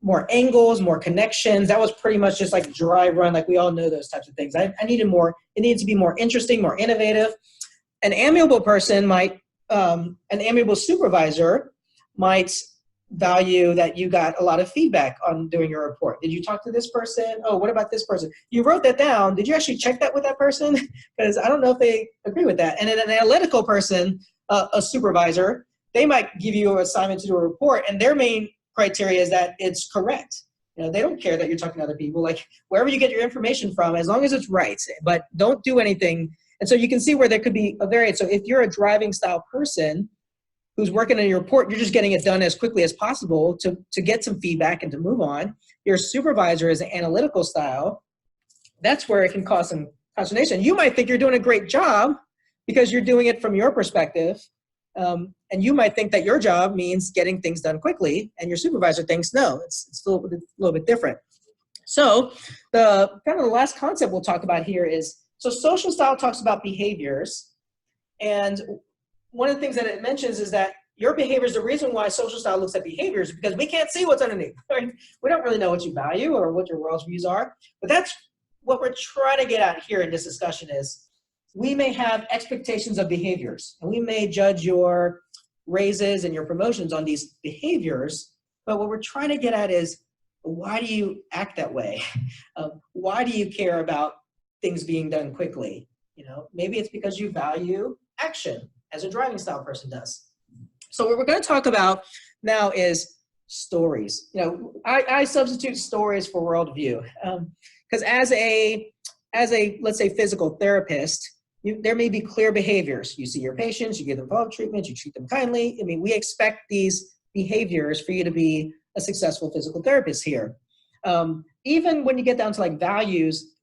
more angles, more connections. That was pretty much just like dry run. Like, we all know those types of things. I needed more. It needed to be more interesting, more innovative. an amiable person might, an amiable supervisor might value that you got a lot of feedback on doing your report. Did you talk to this person? Oh, what about this person? You wrote that down. Did you actually check that with that person? Because I don't know if they agree with that. And then an analytical person, a supervisor, they might give you an assignment to do a report, and their main criteria is that it's correct. You know, they don't care that you're talking to other people. Like, wherever you get your information from, as long as it's right, but don't do anything. And so you can see where there could be a variance. So if you're a driving style person who's working on your report, you're just getting it done as quickly as possible to get some feedback and to move on. Your supervisor is an analytical style. That's where it can cause some consternation. You might think you're doing a great job because you're doing it from your perspective. And you might think that your job means getting things done quickly, and your supervisor thinks, no, it's a little bit different. So the kind of the last concept we'll talk about here is, so social style talks about behaviors. And one of the things that it mentions is that your behaviors, the reason why social style looks at behaviors, because we can't see what's underneath. Right? We don't really know what you value or what your worldviews are. But that's what we're trying to get at here in this discussion is, we may have expectations of behaviors, and we may judge your raises and your promotions on these behaviors, but what we're trying to get at is, why do you act that way? Why do you care about things being done quickly? You know, maybe it's because you value action, as a driving style person does. So what we're going to talk about now is stories. You know, I substitute stories for worldview, because as a let's say physical therapist, there may be clear behaviors. You see your patients, you give them follow-up treatment, you treat them kindly. I mean, we expect these behaviors for you to be a successful physical therapist here. Even when you get down to like values,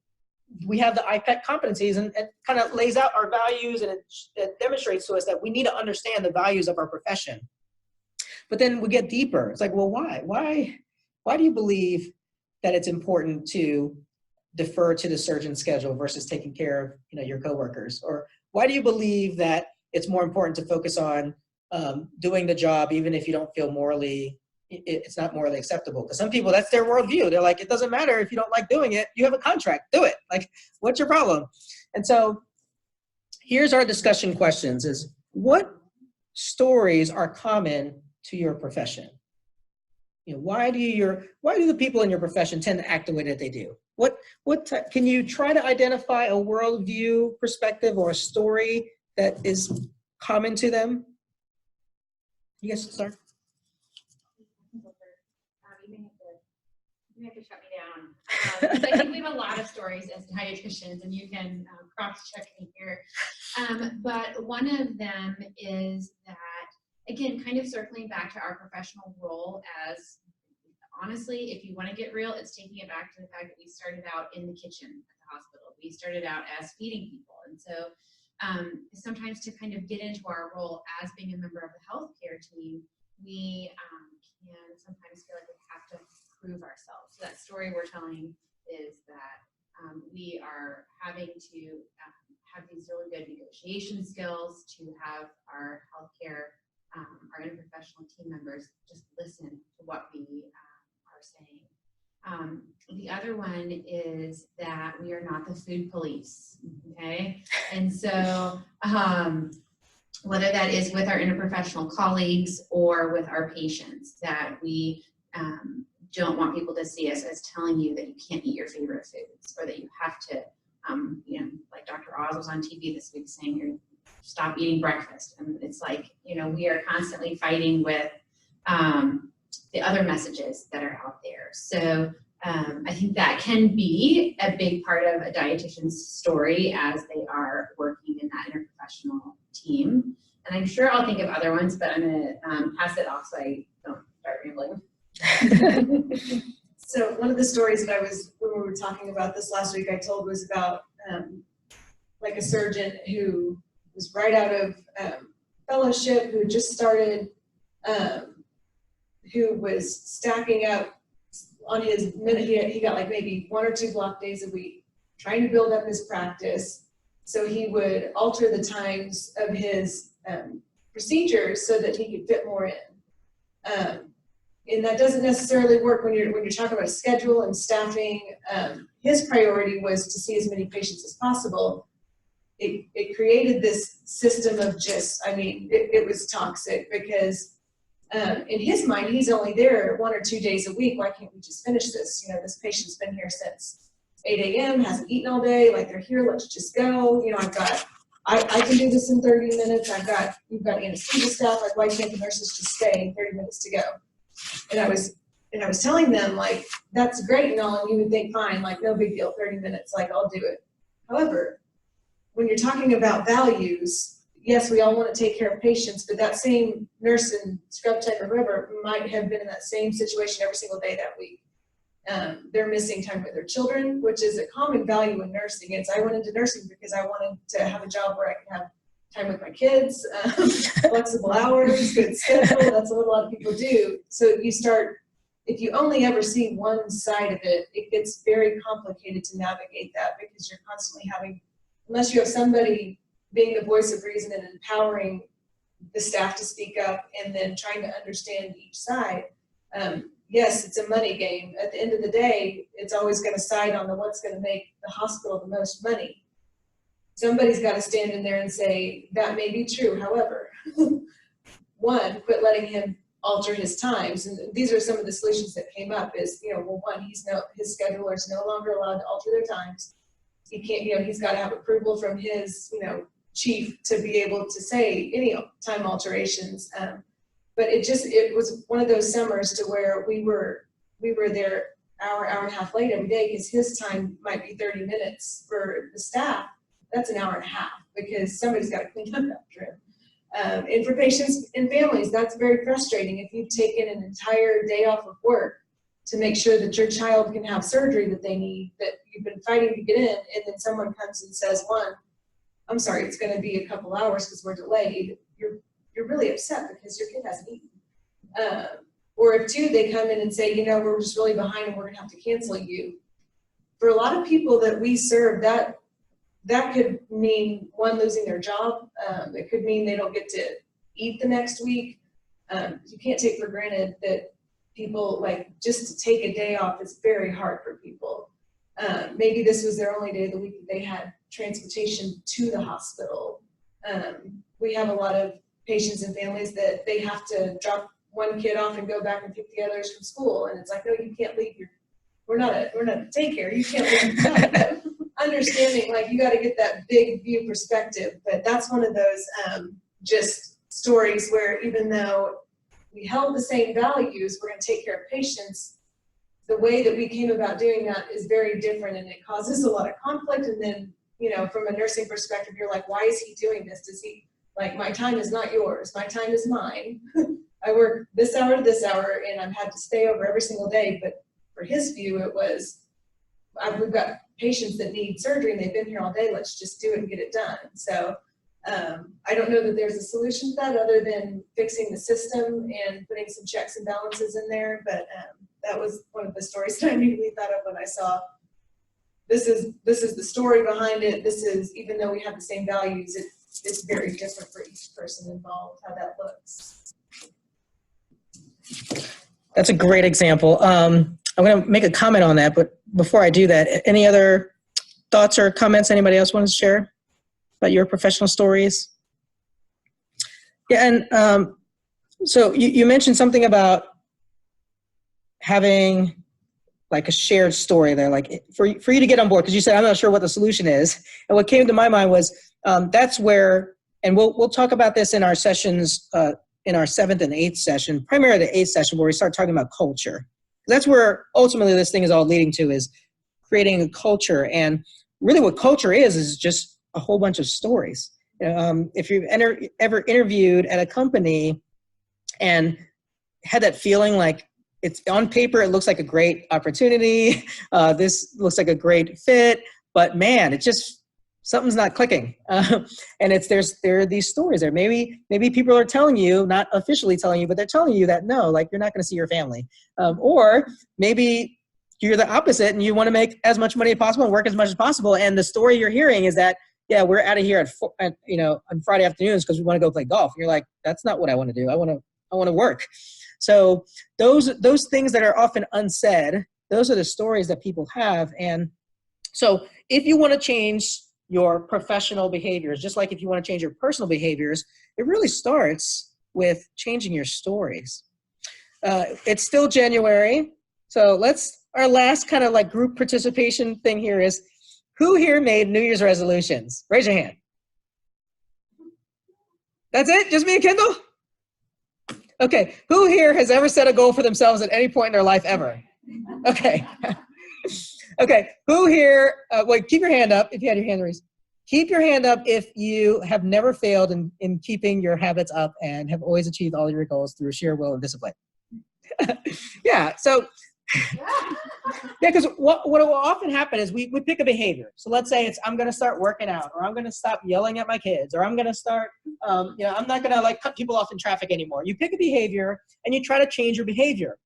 we have the IPEC competencies, and it kind of lays out our values, and it demonstrates to us that we need to understand the values of our profession. But then we get deeper. It's like, well, why? Why do you believe that it's important to defer to the surgeon's schedule versus taking care of, you know, your coworkers? Or why do you believe that it's more important to focus on doing the job even if you don't feel morally, it's not morally acceptable? Because some people, that's their worldview. They're like, it doesn't matter if you don't like doing it, you have a contract, do it. Like, what's your problem? And so here's our discussion questions is, what stories are common to your profession? You know, why do the people in your profession tend to act the way that they do? Can you try to identify a worldview perspective or a story that is common to them? You guys start. You may have to shut me down. So I think we have a lot of stories as dietitians, and you can cross-check me here. But one of them is that, again, kind of circling back to our professional role as, honestly, if you want to get real, it's taking it back to the fact that we started out in the kitchen at the hospital. We started out as feeding people. And so sometimes to kind of get into our role as being a member of the healthcare team, we can sometimes feel like we have to prove ourselves. So that story we're telling is that we are having to have these really good negotiation skills, to have our healthcare, our interprofessional team members just listen to what we are saying. The other one is that we are not the food police, okay? And so whether that is with our interprofessional colleagues or with our patients, that we don't want people to see us as telling you that you can't eat your favorite foods, or that you have to, you know, like Dr. Oz was on TV this week saying, you're stop eating breakfast. And it's like, you know, we are constantly fighting with the other messages that are out there. So I think that can be a big part of a dietitian's story as they are working in that interprofessional team. And I'm sure I'll think of other ones, but I'm going to pass it off so I don't start rambling. So one of the stories that when we were talking about this last week, I told was about like a surgeon who was right out of fellowship, who just started, who was stacking up on his minute. He got like maybe 1 or 2 block days a week, trying to build up his practice. So he would alter the times of his procedures so that he could fit more in. And that doesn't necessarily work when you're talking about schedule and staffing. His priority was to see as many patients as possible. it created this system of just, I mean, it was toxic because in his mind, he's only there 1 or 2 days a week. Why can't we just finish this? You know, this patient's been here since 8 a.m., hasn't eaten all day, like they're here, let's just go. You know, I can do this in 30 minutes. We've got anesthesia staff, like why can't the nurses just stay 30 minutes to go? And I was telling them, like, that's great and all, and you would think, fine, like no big deal, 30 minutes, like I'll do it. However, when you're talking about values, yes, we all want to take care of patients, but that same nurse and scrub tech or whoever might have been in that same situation every single day that week. They're missing time with their children, which is a common value in nursing. I went into nursing because I wanted to have a job where I could have time with my kids, flexible hours, good schedule. That's what a lot of people do. So you start, if you only ever see one side of it, it gets very complicated to navigate that because you're constantly having, unless you have somebody being the voice of reason and empowering the staff to speak up and then trying to understand each side. Yes, it's a money game. At the end of the day, it's always going to side on what's going to make the hospital the most money. Somebody's got to stand in there and say, that may be true. However, one, quit letting him alter his times. And these are some of the solutions that came up is, you know, well, one, his scheduler is no longer allowed to alter their times. He can't, you know, he's got to have approval from his, you know, chief to be able to say any time alterations. But it was one of those summers to where we were there hour and a half late every day because his time might be 30 minutes. For the staff, that's an hour and a half because somebody's got to clean up after him. And for patients and families, that's very frustrating. If you've taken an entire day off of work to make sure that your child can have surgery that they need, that you've been fighting to get in, and then someone comes and says, one, I'm sorry, it's going to be a couple hours because we're delayed, you're really upset because your kid hasn't eaten. Or if two, they come in and say, you know, we're just really behind and we're going to have to cancel you. For a lot of people that we serve, that could mean one, losing their job. It could mean they don't get to eat the next week. You can't take for granted that people, like, just to take a day off is very hard for people. Maybe this was their only day of the week that they had transportation to the hospital. We have a lot of patients and families that they have to drop one kid off and go back and pick the others from school. And it's like, no, you can't leave we're not a daycare. You can't leave. Understanding, like, you got to get that big view perspective. But that's one of those just stories where even though we held the same values, we're going to take care of patients, the way that we came about doing that is very different, and it causes a lot of conflict. And then, you know, from a nursing perspective, you're like, why is he doing this? Does he, like, my time is not yours, my time is mine. I work this hour to this hour and I've had to stay over every single day. But for his view, it was, we've got patients that need surgery and they've been here all day, let's just do it and get it done. So I don't know that there's a solution to that other than fixing the system and putting some checks and balances in there. But that was one of the stories that I immediately thought of when I saw this is the story behind it. This is, even though we have the same values, it's very different for each person involved, how that looks. That's a great example. I'm going to make a comment on that, but before I do that, any other thoughts or comments anybody else wants to share about your professional stories? Yeah, and so you mentioned something about having like a shared story there, like for you to get on board, because you said, I'm not sure what the solution is. And what came to my mind was that's where, and we'll talk about this in our sessions, in our 7th and 8th session, primarily the 8th session, where we start talking about culture. That's where ultimately this thing is all leading to, is creating a culture. And really what culture is just a whole bunch of stories. If you've ever interviewed at a company and had that feeling like it's on paper, it looks like a great opportunity. This looks like a great fit, but man, it just, something's not clicking. And there are these stories there. Maybe people are telling you, not officially telling you, but they're telling you that no, like you're not going to see your family. Or maybe you're the opposite and you want to make as much money as possible and work as much as possible. And the story you're hearing is that, yeah, we're out of here on Friday afternoons because we want to go play golf. And you're like, that's not what I want to do. I want to work. So those things that are often unsaid, those are the stories that people have. And so if you want to change your professional behaviors, just like if you want to change your personal behaviors, it really starts with changing your stories. It's still January, so our last kind of like group participation thing here is, who here made New Year's resolutions? Raise your hand. That's it? Just me and Kendall? Okay, who here has ever set a goal for themselves at any point in their life ever? Okay. Okay, who here, wait, keep your hand up if you had your hand raised. Keep your hand up if you have never failed in keeping your habits up and have always achieved all your goals through sheer will and discipline. Yeah, so, yeah, because what will often happen is we pick a behavior. So let's say it's, I'm going to start working out, or I'm going to stop yelling at my kids, or I'm going to start, I'm not going to like cut people off in traffic anymore. You pick a behavior and you try to change your behavior.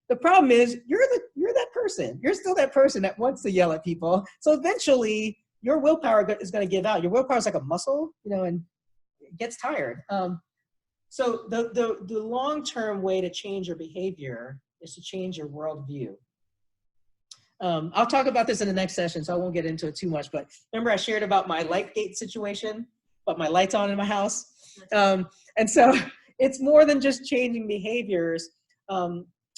The problem is you're that person. You're still that person that wants to yell at people. So eventually your willpower is going to give out. Your willpower is like a muscle, and it gets tired. So the long-term way to change your behavior is to change your worldview. I'll talk about this in the next session, so I won't get into it too much, but remember I shared about my light gate situation, about my lights on in my house? And so it's more than just changing behaviors.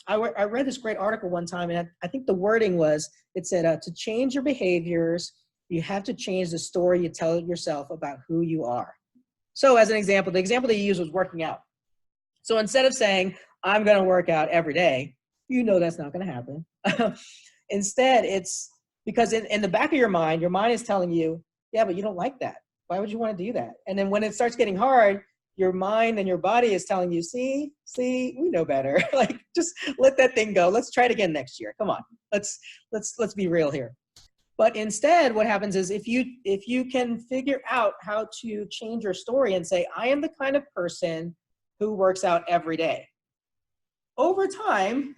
I read this great article one time, and I think the wording was, it said, to change your behaviors, you have to change the story you tell yourself about who you are. So as an example, the example they used was working out. So instead of saying, I'm going to work out every day, that's not going to happen. Instead, it's because in the back of your mind is telling you, yeah, but you don't like that. Why would you want to do that? And then when it starts getting hard, your mind and your body is telling you, see, we know better. Like, just let that thing go. Let's try it again next year. Come on, let's be real here. But instead, what happens is if you can figure out how to change your story and say, I am the kind of person who works out every day. Over time,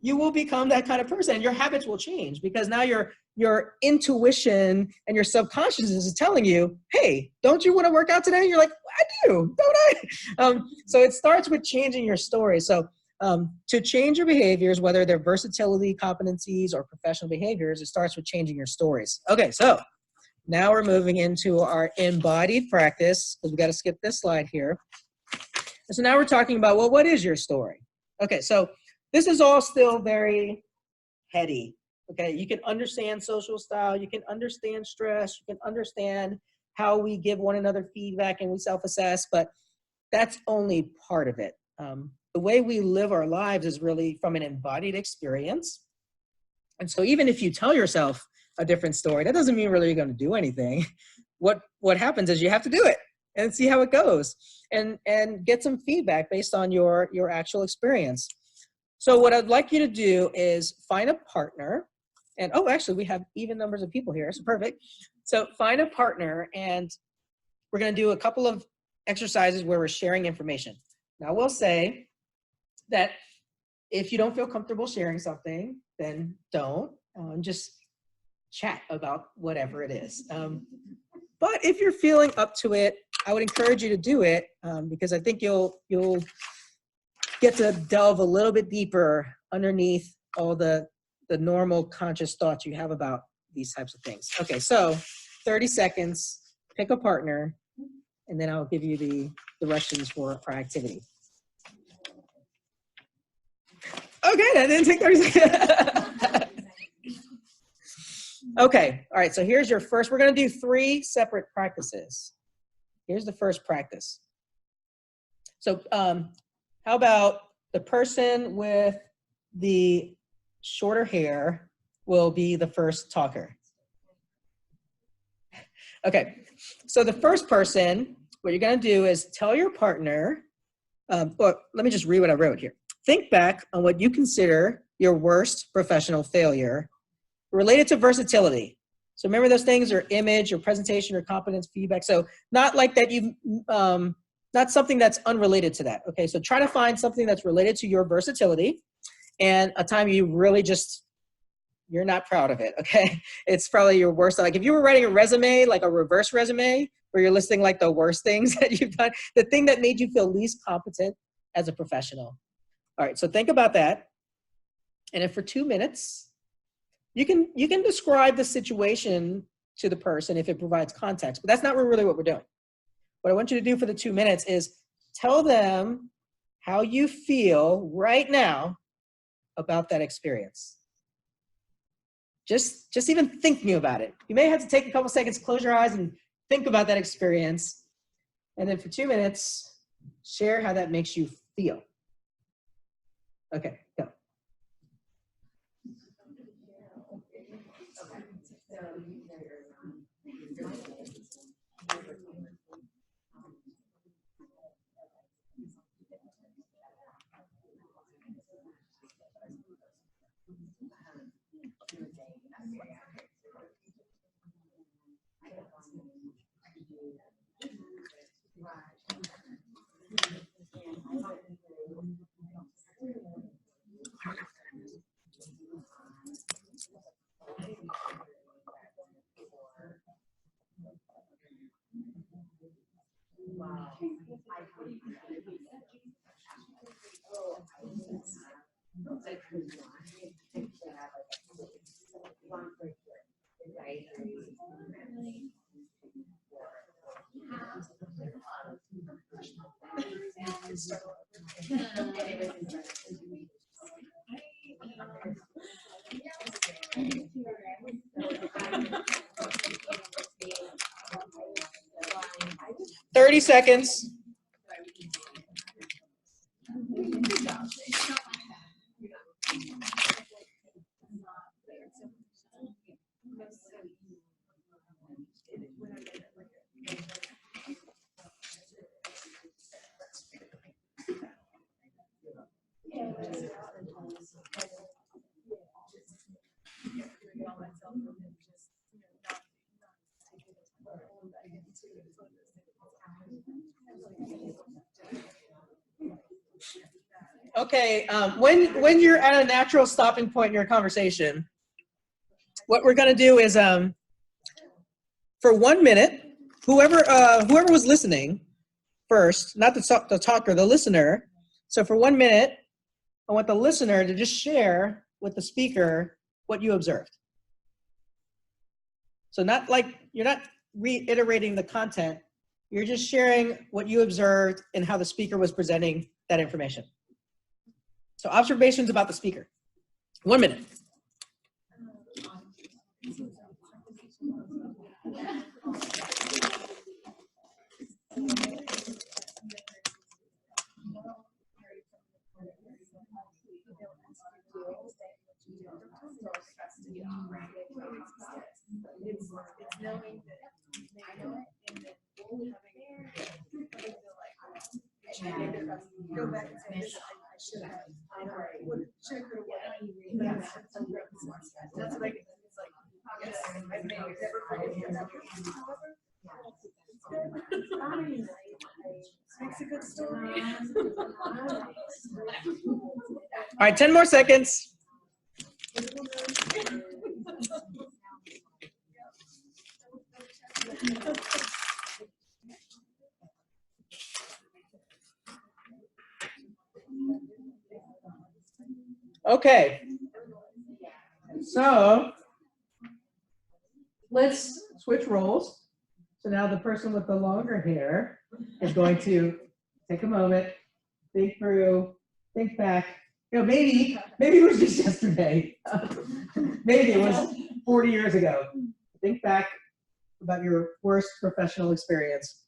you will become that kind of person, and your habits will change, because now your intuition and your subconscious is telling you, hey, don't you want to work out today? You're like, I do, don't I? So it starts with changing your story. So to change your behaviors, whether they're versatility, competencies, or professional behaviors, it starts with changing your stories. Okay, so now we're moving into our embodied practice, because we got to skip this slide here. And so now we're talking about, well, what is your story? Okay, so this is all still very heady. Okay, you can understand social style, you can understand stress, you can understand how we give one another feedback and we self-assess, but that's only part of it. The way we live our lives is really from an embodied experience. And so even if you tell yourself a different story, that doesn't mean really you're going to do anything. What happens is you have to do it and see how it goes, and get some feedback based on your actual experience. So what I'd like you to do is find a partner, and actually we have even numbers of people here, so perfect. So find a partner, and we're going to do a couple of exercises where we're sharing information. Now we'll say that if you don't feel comfortable sharing something, then don't. Just chat about whatever it is. But if you're feeling up to it, I would encourage you to do it, because I think you'll get to delve a little bit deeper underneath all the normal conscious thoughts you have about these types of things. Okay, so 30 seconds, pick a partner, and then I'll give you the directions for our activity. Okay, that didn't take 30 seconds. Okay, all right, so here's your first. We're going to do 3 separate practices. Here's the first practice. So how about the person with the shorter hair will be the first talker? Okay, so the first person, what you're going to do is tell your partner, or let me just read what I wrote here. Think back on what you consider your worst professional failure related to versatility. So remember, those things are image or presentation or competence, feedback. So not like that you, not something that's unrelated to that. Okay, so try to find something that's related to your versatility and a time you really just, you're not proud of it, okay? It's probably your worst. Like if you were writing a resume, like a reverse resume, where you're listing like the worst things that you've done, the thing that made you feel least competent as a professional. All right, so think about that. And then for 2 minutes, you can describe the situation to the person if it provides context, but that's not really what we're doing. What I want you to do for the 2 minutes is tell them how you feel right now about that experience. Just even thinking about it. You may have to take a couple seconds, close your eyes and think about that experience. And then for 2 minutes, share how that makes you feel. Okay, go. "30 seconds. Okay, when you're at a natural stopping point in your conversation, what we're gonna do is for 1 minute, whoever was listening first, not the talker, the listener. So for 1 minute, I want the listener to just share with the speaker what you observed. So not like, you're not reiterating the content, you're just sharing what you observed and how the speaker was presenting that information. So observations about the speaker. 1 minute. It's knowing that I know it and that having go back and say this I should have should have that's what I get. It's like yes, I may never forget that. Makes a good story. All right, 10 more seconds. Okay, so let's switch roles. So now the person with the longer hair is going to take a moment, think through, think back. You know, maybe it was just yesterday. Maybe it was 40 years ago. Think back about your worst professional experience.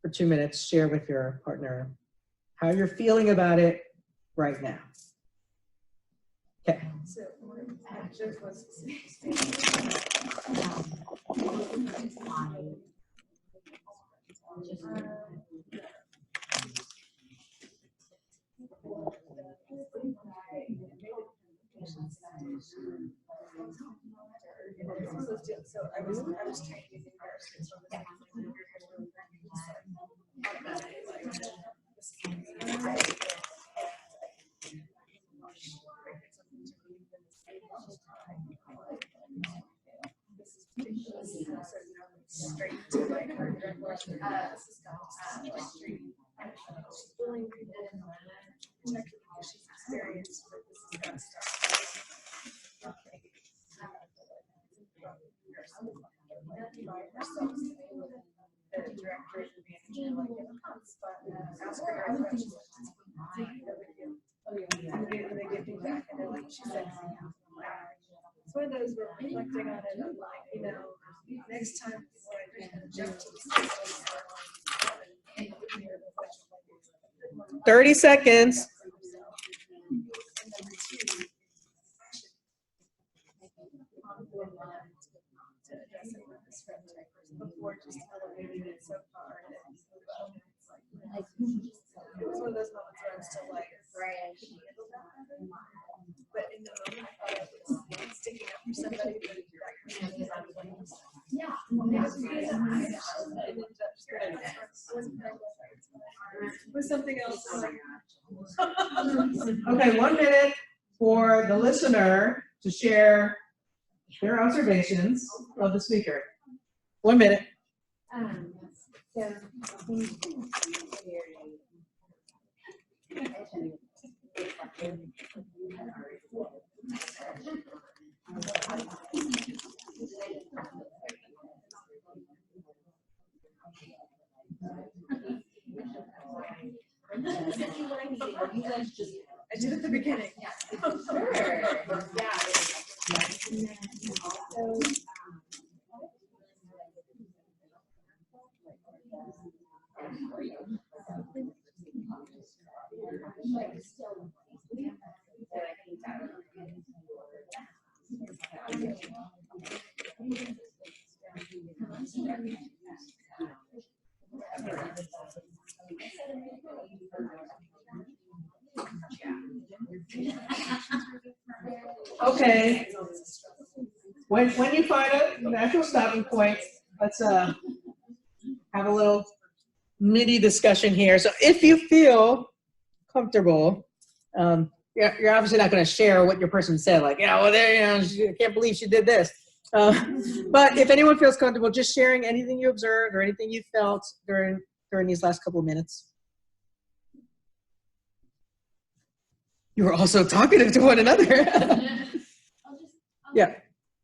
For 2 minutes, share with your partner how you're feeling about it right now. Okay. So just was so I was trying to get comparisons from the straight to like her she's willing to protect her because she's experienced, but this is gonna start. And they give feedback and then like she said, it's one of those we're reflecting on it, of like, you know, next time before I just kind of jump to the 30 seconds. before just elevating it so far. It's one of those moments where I'm still like, but in the moment, I thought I was sticking up for somebody, but yeah. Was something else. Okay, 1 minute for the listener to share their observations of the speaker. 1 minute. I did at the beginning. Okay. When you find a natural stopping point, let's have a little mini discussion here. So if you feel comfortable, you're obviously not going to share what your person said, like, yeah, well, there, I can't believe she did this. But if anyone feels comfortable just sharing anything you observed or anything you felt during these last couple of minutes. You were also talkative to one another. Yeah.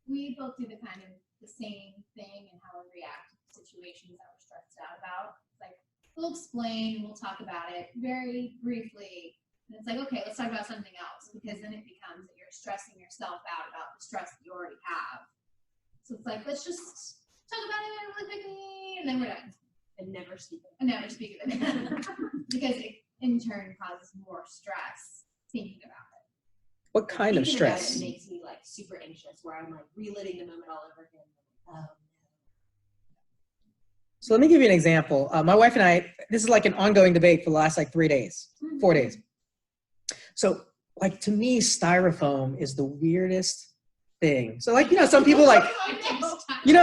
We both do the kind of the same thing and how we react to situations that we're stressed out about. It's like, we'll explain, we'll talk about it very briefly. And it's like, okay, let's talk about something else, because then it becomes that you're stressing yourself out about the stress that you already have. So it's like, let's just talk about it really quickly, and then we're done. And never speak. And never speak of it again. Because it in turn causes more stress thinking about it. What kind of Thinking about stress? it makes me like super anxious, where I'm like reliving the moment all over again. So let me give you an example. My wife and I, this is like an ongoing debate for the last like 3 days, 4 days. So like to me, styrofoam is the weirdest thing. So like, some people like,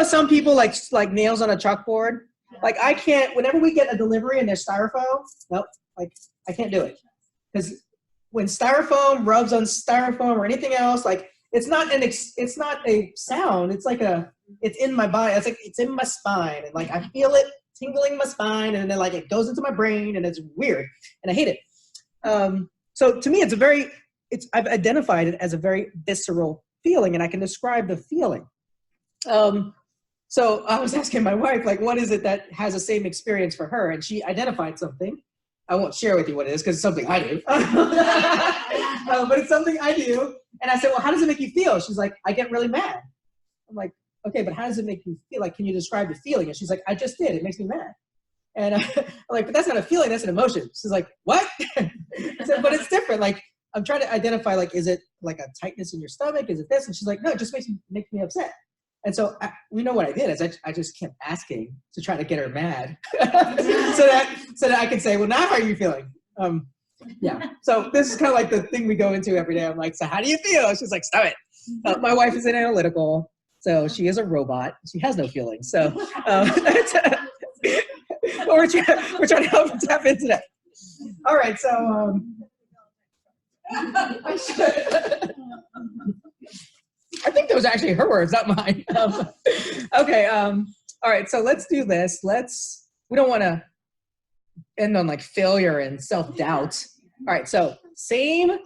some people like nails on a chalkboard. Like I can't, whenever we get a delivery and there's styrofoam, nope, like I can't do it. Because when styrofoam rubs on styrofoam or anything else, like it's not a sound. It's like it's in my body. It's like, it's in my spine. And like, I feel it tingling my spine, and then like it goes into my brain, and it's weird and I hate it. So to me, I've identified it as a very visceral feeling, and I can describe the feeling. So I was asking my wife, like, what is it that has the same experience for her? And she identified something. I won't share with you what it is because it's something I do. But it's something I do. And I said, well, how does it make you feel? She's like, I get really mad. I'm like, okay, but how does it make you feel? Like, can you describe the feeling? And she's like, I just did. It makes me mad. And I'm like, but that's not a feeling, that's an emotion. She's like, what? I said, but it's different. Like, I'm trying to identify, like, is it like a tightness in your stomach? Is it this? And she's like, no, it just makes me upset. And so we know what I did is I just kept asking to try to get her mad so that I could say, well, now how are you feeling? Yeah. So this is kind of like the thing we go into every day. I'm like, so how do you feel? She's like, stop it. My wife is an analytical, so she is a robot. She has no feelings. So we're trying to help her tap into that. All right. So I think those are actually her words, not mine. Okay. All right. So let's do this. We don't want to end on like failure and self-doubt. All right. So same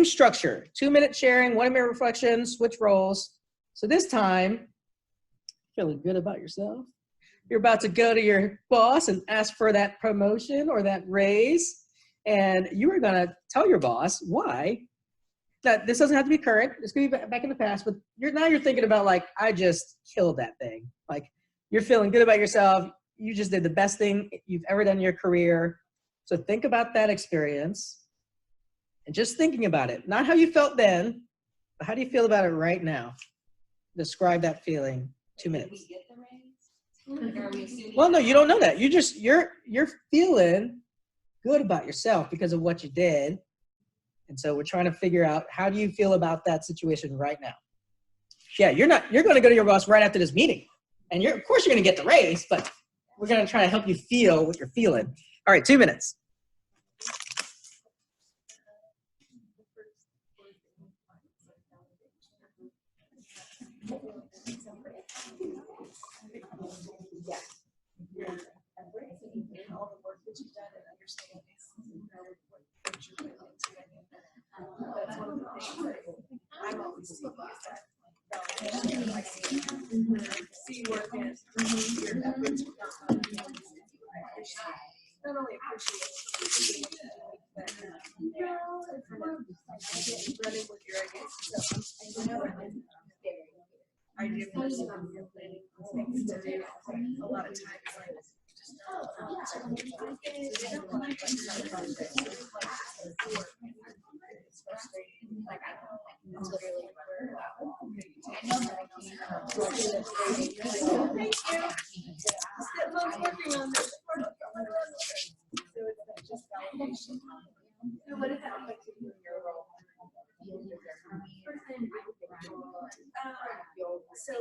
structure, 2-minute sharing, 1-minute reflection, switch roles. So this time, feeling good about yourself. You're about to go to your boss and ask for that promotion or that raise. And you were gonna tell your boss why. That this doesn't have to be current. This could be back in the past, but now you're thinking about like, I just killed that thing. Like you're feeling good about yourself. You just did the best thing you've ever done in your career. So think about that experience and just thinking about it. Not how you felt then, but how do you feel about it right now? Describe that feeling. 2 minutes. Well, no, you don't know that. You're feeling good about yourself because of what you did. And so we're trying to figure out, how do you feel about that situation right now? Yeah, you're going to go to your boss right after this meeting. And of course you're going to get the raise, but we're going to try to help you feel what you're feeling. All right, 2 minutes. All the work that you've done and understanding what you're putting into it. That's one of the things that I'm always seeking, is that validation. I see work and your efforts with that. I appreciate, not only appreciate it, but running with your ideas. So I do personally things to do. A lot of times, like, what is that like to do in your role? So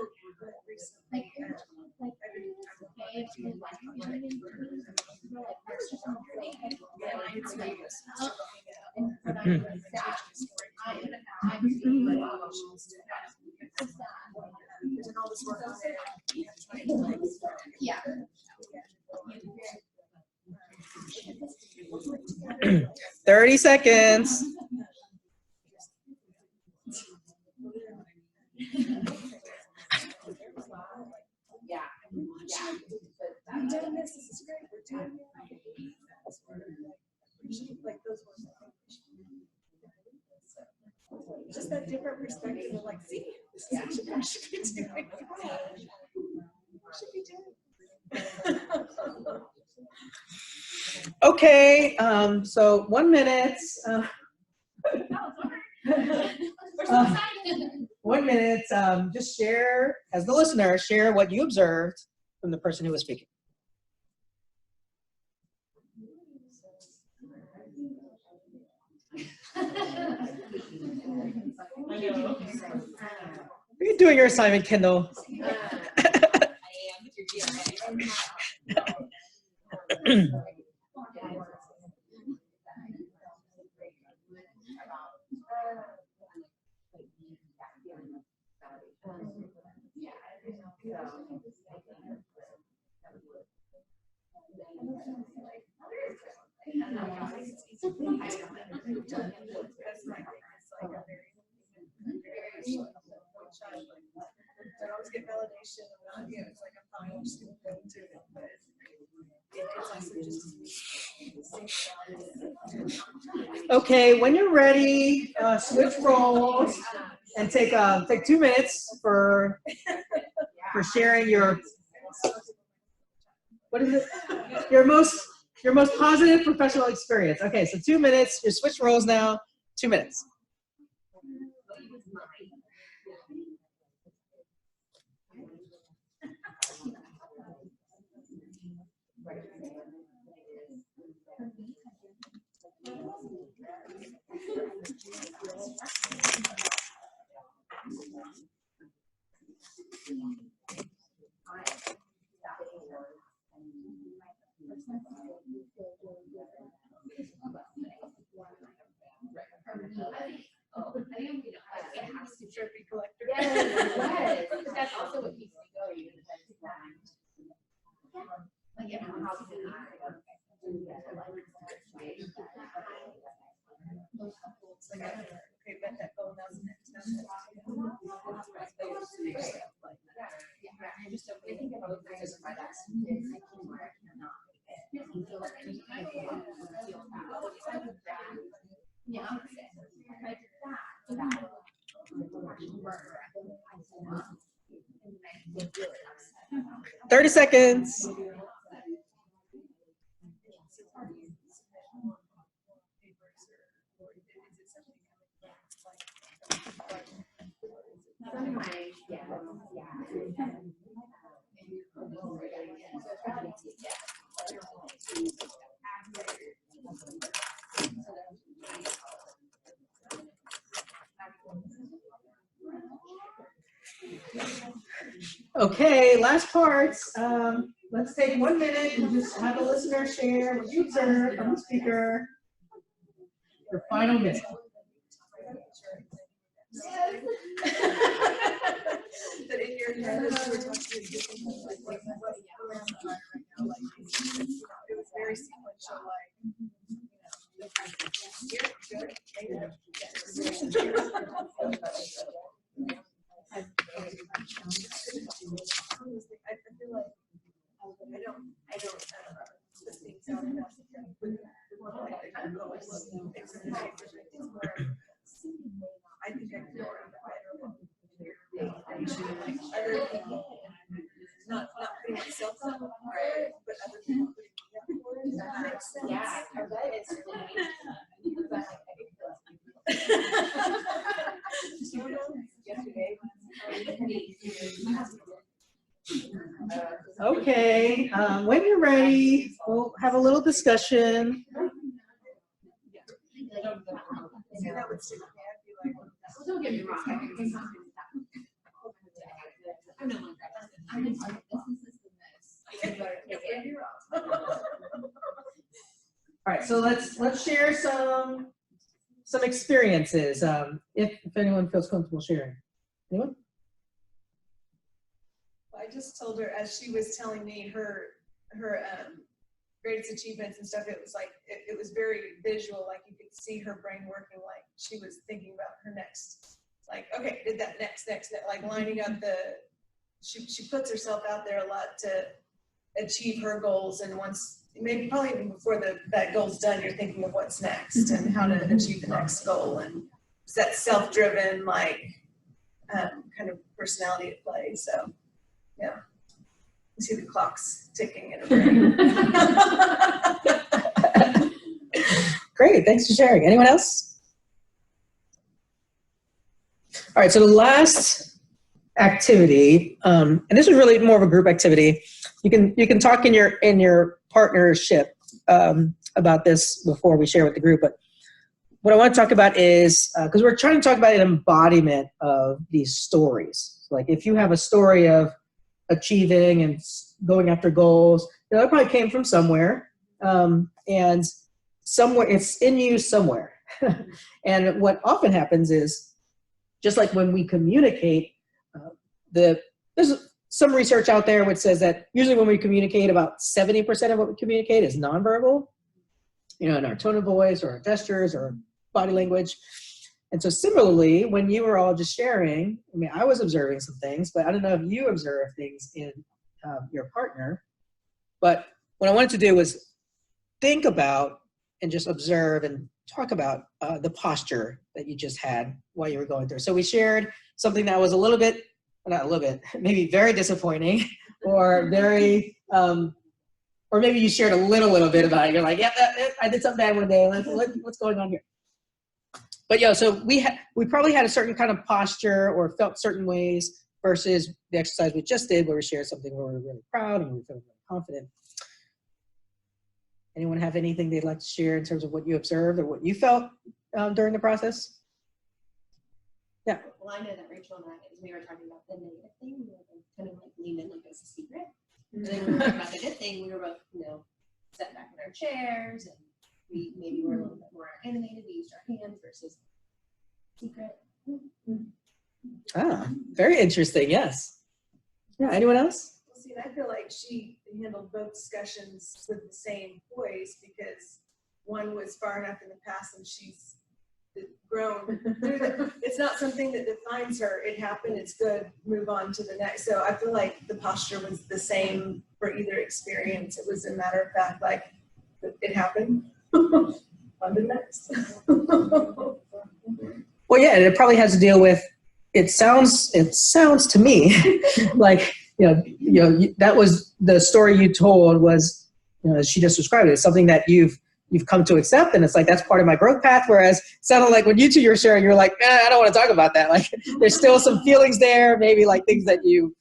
recently, Yeah. 30 seconds. I'm doing this. This is great. We're doing it. Like those ones. Just that different perspective of like, see, this is what I should be doing. Should be doing. Okay, so 1 minute. 1 minute, just share, as the listener, share what you observed from the person who was speaking. Are you doing your assignment, Kendall? I always get validation, and it's like I'm fine, I'm just gonna go to it, but it's also just Okay, when you're ready, switch roles and take 2 minutes for sharing your, what is it? Your most positive professional experience. Okay, so 2 minutes. You switch roles now. 2 minutes. trophy collector. Yes, that's also what keeps me going. It's like, okay, bet that goal doesn't it? 30 seconds. Okay, last parts. Let's take 1 minute and just have the listener share what you observed from the speaker. Your final minute. But in your head, as you were talking to different like what's going on right now, like it was very sequential, I feel like I don't put things out enough with like the kind of I think I feel other people, not putting myself up, right, but other people putting me up for it. Does that make sense? Yeah, I bet it's Okay, when you're ready, we'll have a little discussion. That would stick with me. I'd be like, Don't get me wrong. I'm no longer. I'm in like this. All right, so let's share some experiences. If anyone feels comfortable sharing. Anyone? I just told her as she was telling me her greatest achievements and stuff. It was like it was very visual. Like you could see her brain working. Like she was thinking about her next. Like okay, did that next. Like lining up the. She puts herself out there a lot to achieve her goals, and once maybe probably even before that goal's done, you're thinking of what's next and how to achieve the next goal, and it's that self-driven like kind of personality at play. So yeah, you see the clocks ticking in her brain. Great, thanks for sharing. Anyone else? All right, so the last activity, and this is really more of a group activity. You can talk in your partnership about this before we share with the group. But what I want to talk about is because we're trying to talk about an embodiment of these stories. Like if you have a story of achieving and going after goals, it probably came from somewhere, and somewhere it's in you somewhere. And what often happens is, just like when we communicate, there's some research out there which says that usually when we communicate, about 70% of what we communicate is nonverbal, in our tone of voice or our gestures or body language. And so similarly, when you were all just sharing, I was observing some things, but I don't know if you observe things in your partner. But what I wanted to do was think about and just observe and talk about the posture that you just had while you were going through. So we shared something that was not a little bit, maybe very disappointing, or very, or maybe you shared a little bit about it. You're like, yeah, I did something bad one day. What's going on here? But yeah, so we probably had a certain kind of posture or felt certain ways versus the exercise we just did, where we shared something where we were really proud and we felt really confident. Anyone have anything they'd like to share in terms of what you observed or what you felt during the process? Yeah. Well, I know that Rachel and I, as we were talking about the negative thing, we were kind of like leaned in like it was a secret. And then when we were talking about the good thing, we were both, sat back in our chairs, and we maybe were a little bit more animated. We used our hands versus secret. Ah, very interesting. Yes. Yeah. Anyone else? Well, see, I feel like she handled both discussions with the same poise because one was far enough in the past and she's grown through that. It's not something that defines her. It happened. It's good. Move on to the next. So I feel like the posture was the same for either experience. It was a matter of fact, like it happened. On the next. Well, yeah, and it probably has to deal with it sounds to me like, that was the story you told was, as she just described it, it's something that you've come to accept, and it's like, that's part of my growth path. Whereas it sounded like when you two were sharing, you're like, I don't want to talk about that. Like, there's still some feelings there, maybe like things that you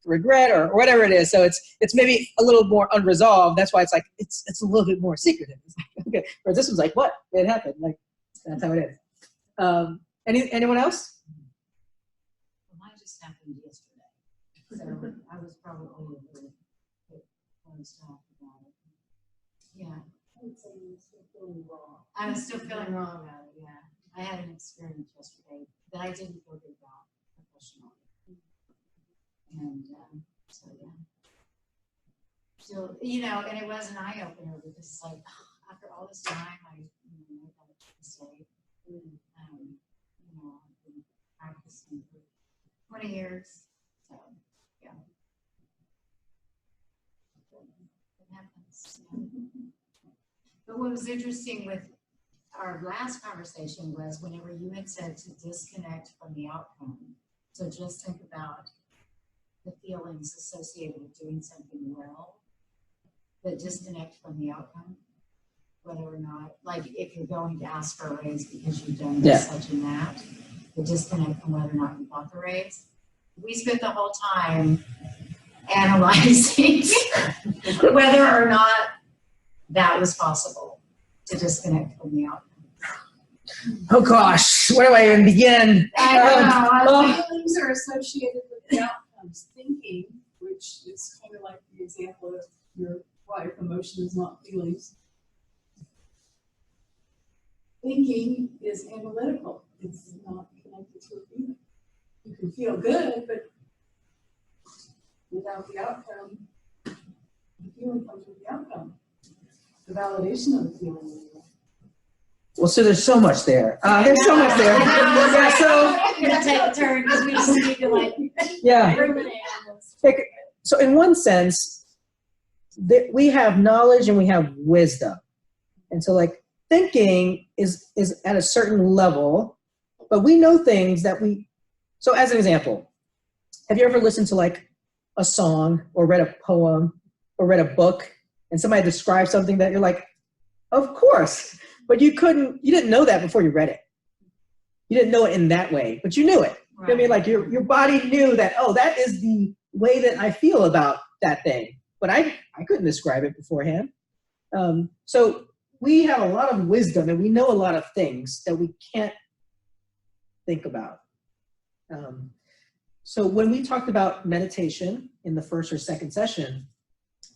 regret or whatever it is. So it's maybe a little more unresolved. That's why it's like, it's a little bit more secretive. It's like, okay. Whereas this was like, what? It happened. Like, that's how it is. Anyone else? Well, mine just happened yesterday, so I was probably a little bit closed off about it. Yeah. I would say you're still feeling wrong. I was still feeling wrong about it, yeah. I had an experience yesterday that I didn't feel good about professionally. And so, yeah. So, and it was an eye-opener because it's like, after all this time, I made that mistake. I've been practicing for 20 years. So, yeah. It happens. Yeah. But what was interesting with our last conversation was whenever you had said to disconnect from the outcome. So just think about the feelings associated with doing something well, but disconnect from the outcome, whether or not, like if you're going to ask for a raise because you've done this, such and that, but disconnect from whether or not you got the raise. We spent the whole time analyzing whether or not that was possible to disconnect from the outcome. Oh gosh, where do I even begin? Feelings are associated with the outcomes. Thinking, which is kind of like the example of your wife, emotion is not feelings. Thinking is analytical. It's not connected to a feeling. You can feel good, but without the outcome, the feeling comes with the outcome. The validation of the feeling. Well, so there's so much there. There's so much there. Yeah, so I'm gonna take a turn because we just need to yeah. ruminate on this. So in one sense, we have knowledge and we have wisdom. And so like thinking is at a certain level, but we know things that so as an example, have you ever listened to like a song or read a poem or read a book and somebody described something that you're like, of course, but you didn't know that before you read it. You didn't know it in that way, but you knew it. Right. I mean, like your body knew that, oh, that is the way that I feel about that thing. But I couldn't describe it beforehand. So we have a lot of wisdom and we know a lot of things that we can't think about. So when we talked about meditation in the first or second session,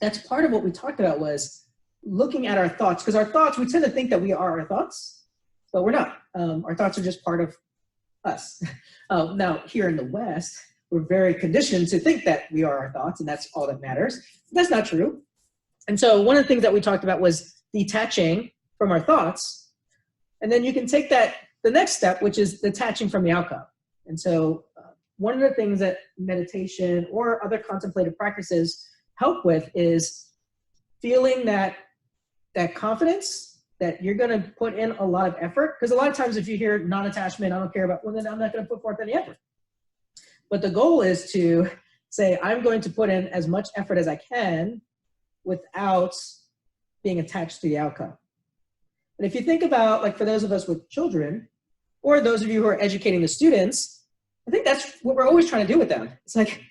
that's part of what we talked about was looking at our thoughts, because our thoughts, we tend to think that we are our thoughts, but we're not. Our thoughts are just part of us. Now, here in the West, we're very conditioned to think that we are our thoughts, and that's all that matters. That's not true. And so one of the things that we talked about was detaching from our thoughts, and then you can take that the next step, which is detaching from the outcome. And so one of the things that meditation or other contemplative practices help with is feeling that confidence that you're going to put in a lot of effort. Because a lot of times if you hear non-attachment, I don't care about, well, then I'm not going to put forth any effort. But the goal is to say, I'm going to put in as much effort as I can without being attached to the outcome. And if you think about, like for those of us with children, or those of you who are educating the students, I think that's what we're always trying to do with them. It's like,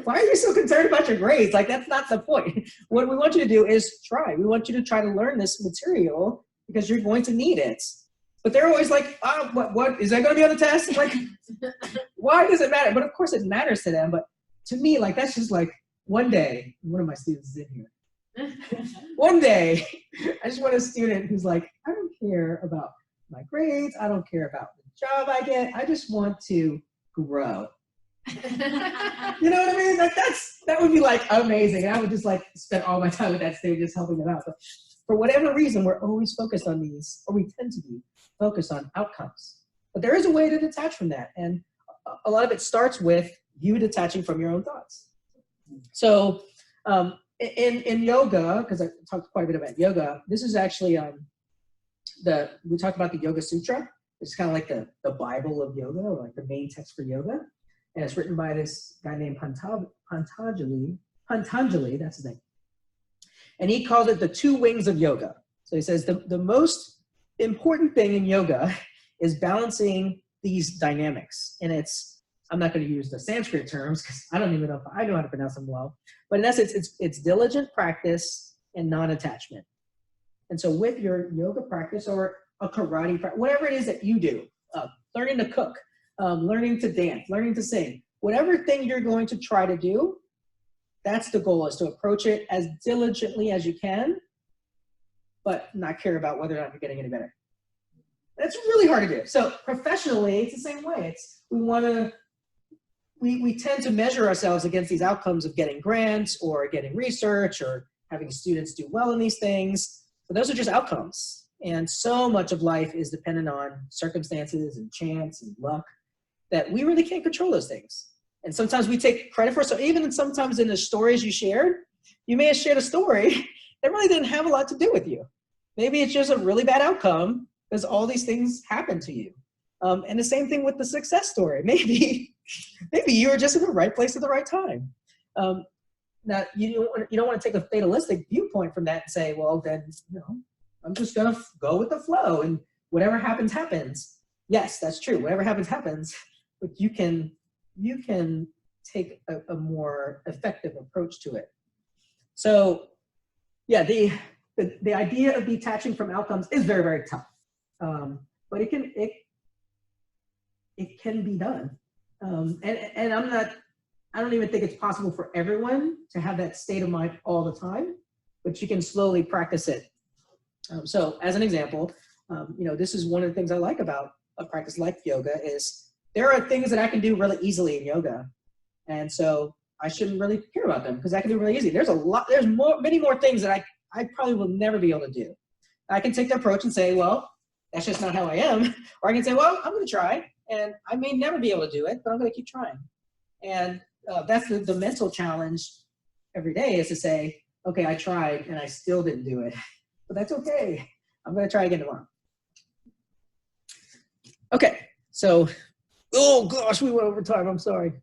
why are you so concerned about your grades? Like, that's not the point. What we want you to do is try. We want you to try to learn this material because you're going to need it. But they're always like, what is that going to be on the test? I'm like, why does it matter? But of course it matters to them. But to me, like, that's just like one day, one of my students is in here. One day, I just want a student who's like, I don't care about my grades. I don't care about the job I get. I just want to grow. You know what I mean? Like that would be like amazing. And I would just like spend all my time with that student just helping them out. But for whatever reason, we're always focused on these, or we tend to be focused on outcomes. But there is a way to detach from that. And a lot of it starts with you detaching from your own thoughts. So in yoga, because I talked quite a bit about yoga, this is actually we talked about the Yoga Sutra. It's kind of like the Bible of yoga, or like the main text for yoga. And it's written by this guy named Patanjali, that's his name. And he calls it the 2 wings of yoga. So he says the most important thing in yoga is balancing these dynamics. And I'm not going to use the Sanskrit terms because I don't even know if I know how to pronounce them well. But in essence, it's diligent practice and non-attachment. And so with your yoga practice or a karate practice, whatever it is that you do, learning to cook, learning to dance, learning to sing, whatever thing you're going to try to do, that's the goal, is to approach it as diligently as you can, but not care about whether or not you're getting any better. That's really hard to do. So professionally, it's the same way. We tend to measure ourselves against these outcomes of getting grants or getting research or having students do well in these things. But those are just outcomes. And so much of life is dependent on circumstances and chance and luck that we really can't control those things. And sometimes we take credit for it. So even sometimes in the stories you shared, you may have shared a story that really didn't have a lot to do with you. Maybe it's just a really bad outcome because all these things happen to you. And the same thing with the success story. Maybe you were just in the right place at the right time. Now, you don't want to take a fatalistic viewpoint from that and say, well, then, I'm just going to go with the flow and whatever happens, happens. Yes, that's true. Whatever happens, happens. But you can take a more effective approach to it. So, yeah, the idea of detaching from outcomes is very, very tough. But it can be done. And I don't even think it's possible for everyone to have that state of mind all the time, but you can slowly practice it. So as an example, this is one of the things I like about a practice like yoga is there are things that I can do really easily in yoga. And so I shouldn't really care about them because I can do really easy. There's many more things that I probably will never be able to do. I can take the approach and say, well, that's just not how I am. Or I can say, well, I'm going to try. And I may never be able to do it, but I'm going to keep trying. And that's the mental challenge every day, is to say, okay, I tried and I still didn't do it, but that's okay. I'm going to try again tomorrow. Okay, so, oh gosh, we went over time. I'm sorry.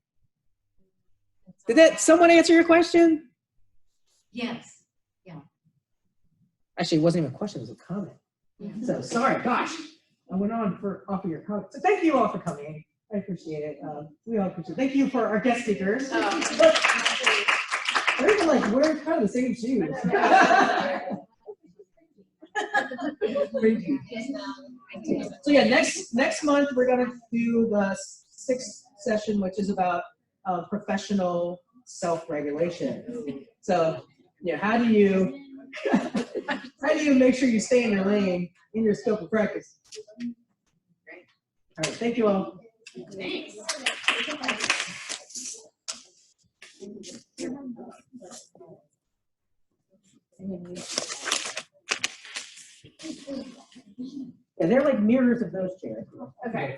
Did someone answer your question? Yes. Yeah. Actually, it wasn't even a question, it was a comment. Yeah. So sorry, gosh, I went on off of your comment. So thank you all for coming. I appreciate it. We all appreciate it. Thank you for our guest speakers. They're even like wearing kind of the same shoes. So yeah, next month we're gonna do the 6th session, which is about professional self-regulation. So how do you make sure you stay in your lane in your scope of practice? Great. All right, thank you all. Thanks. Yeah, they're like mirrors of those chairs. Okay.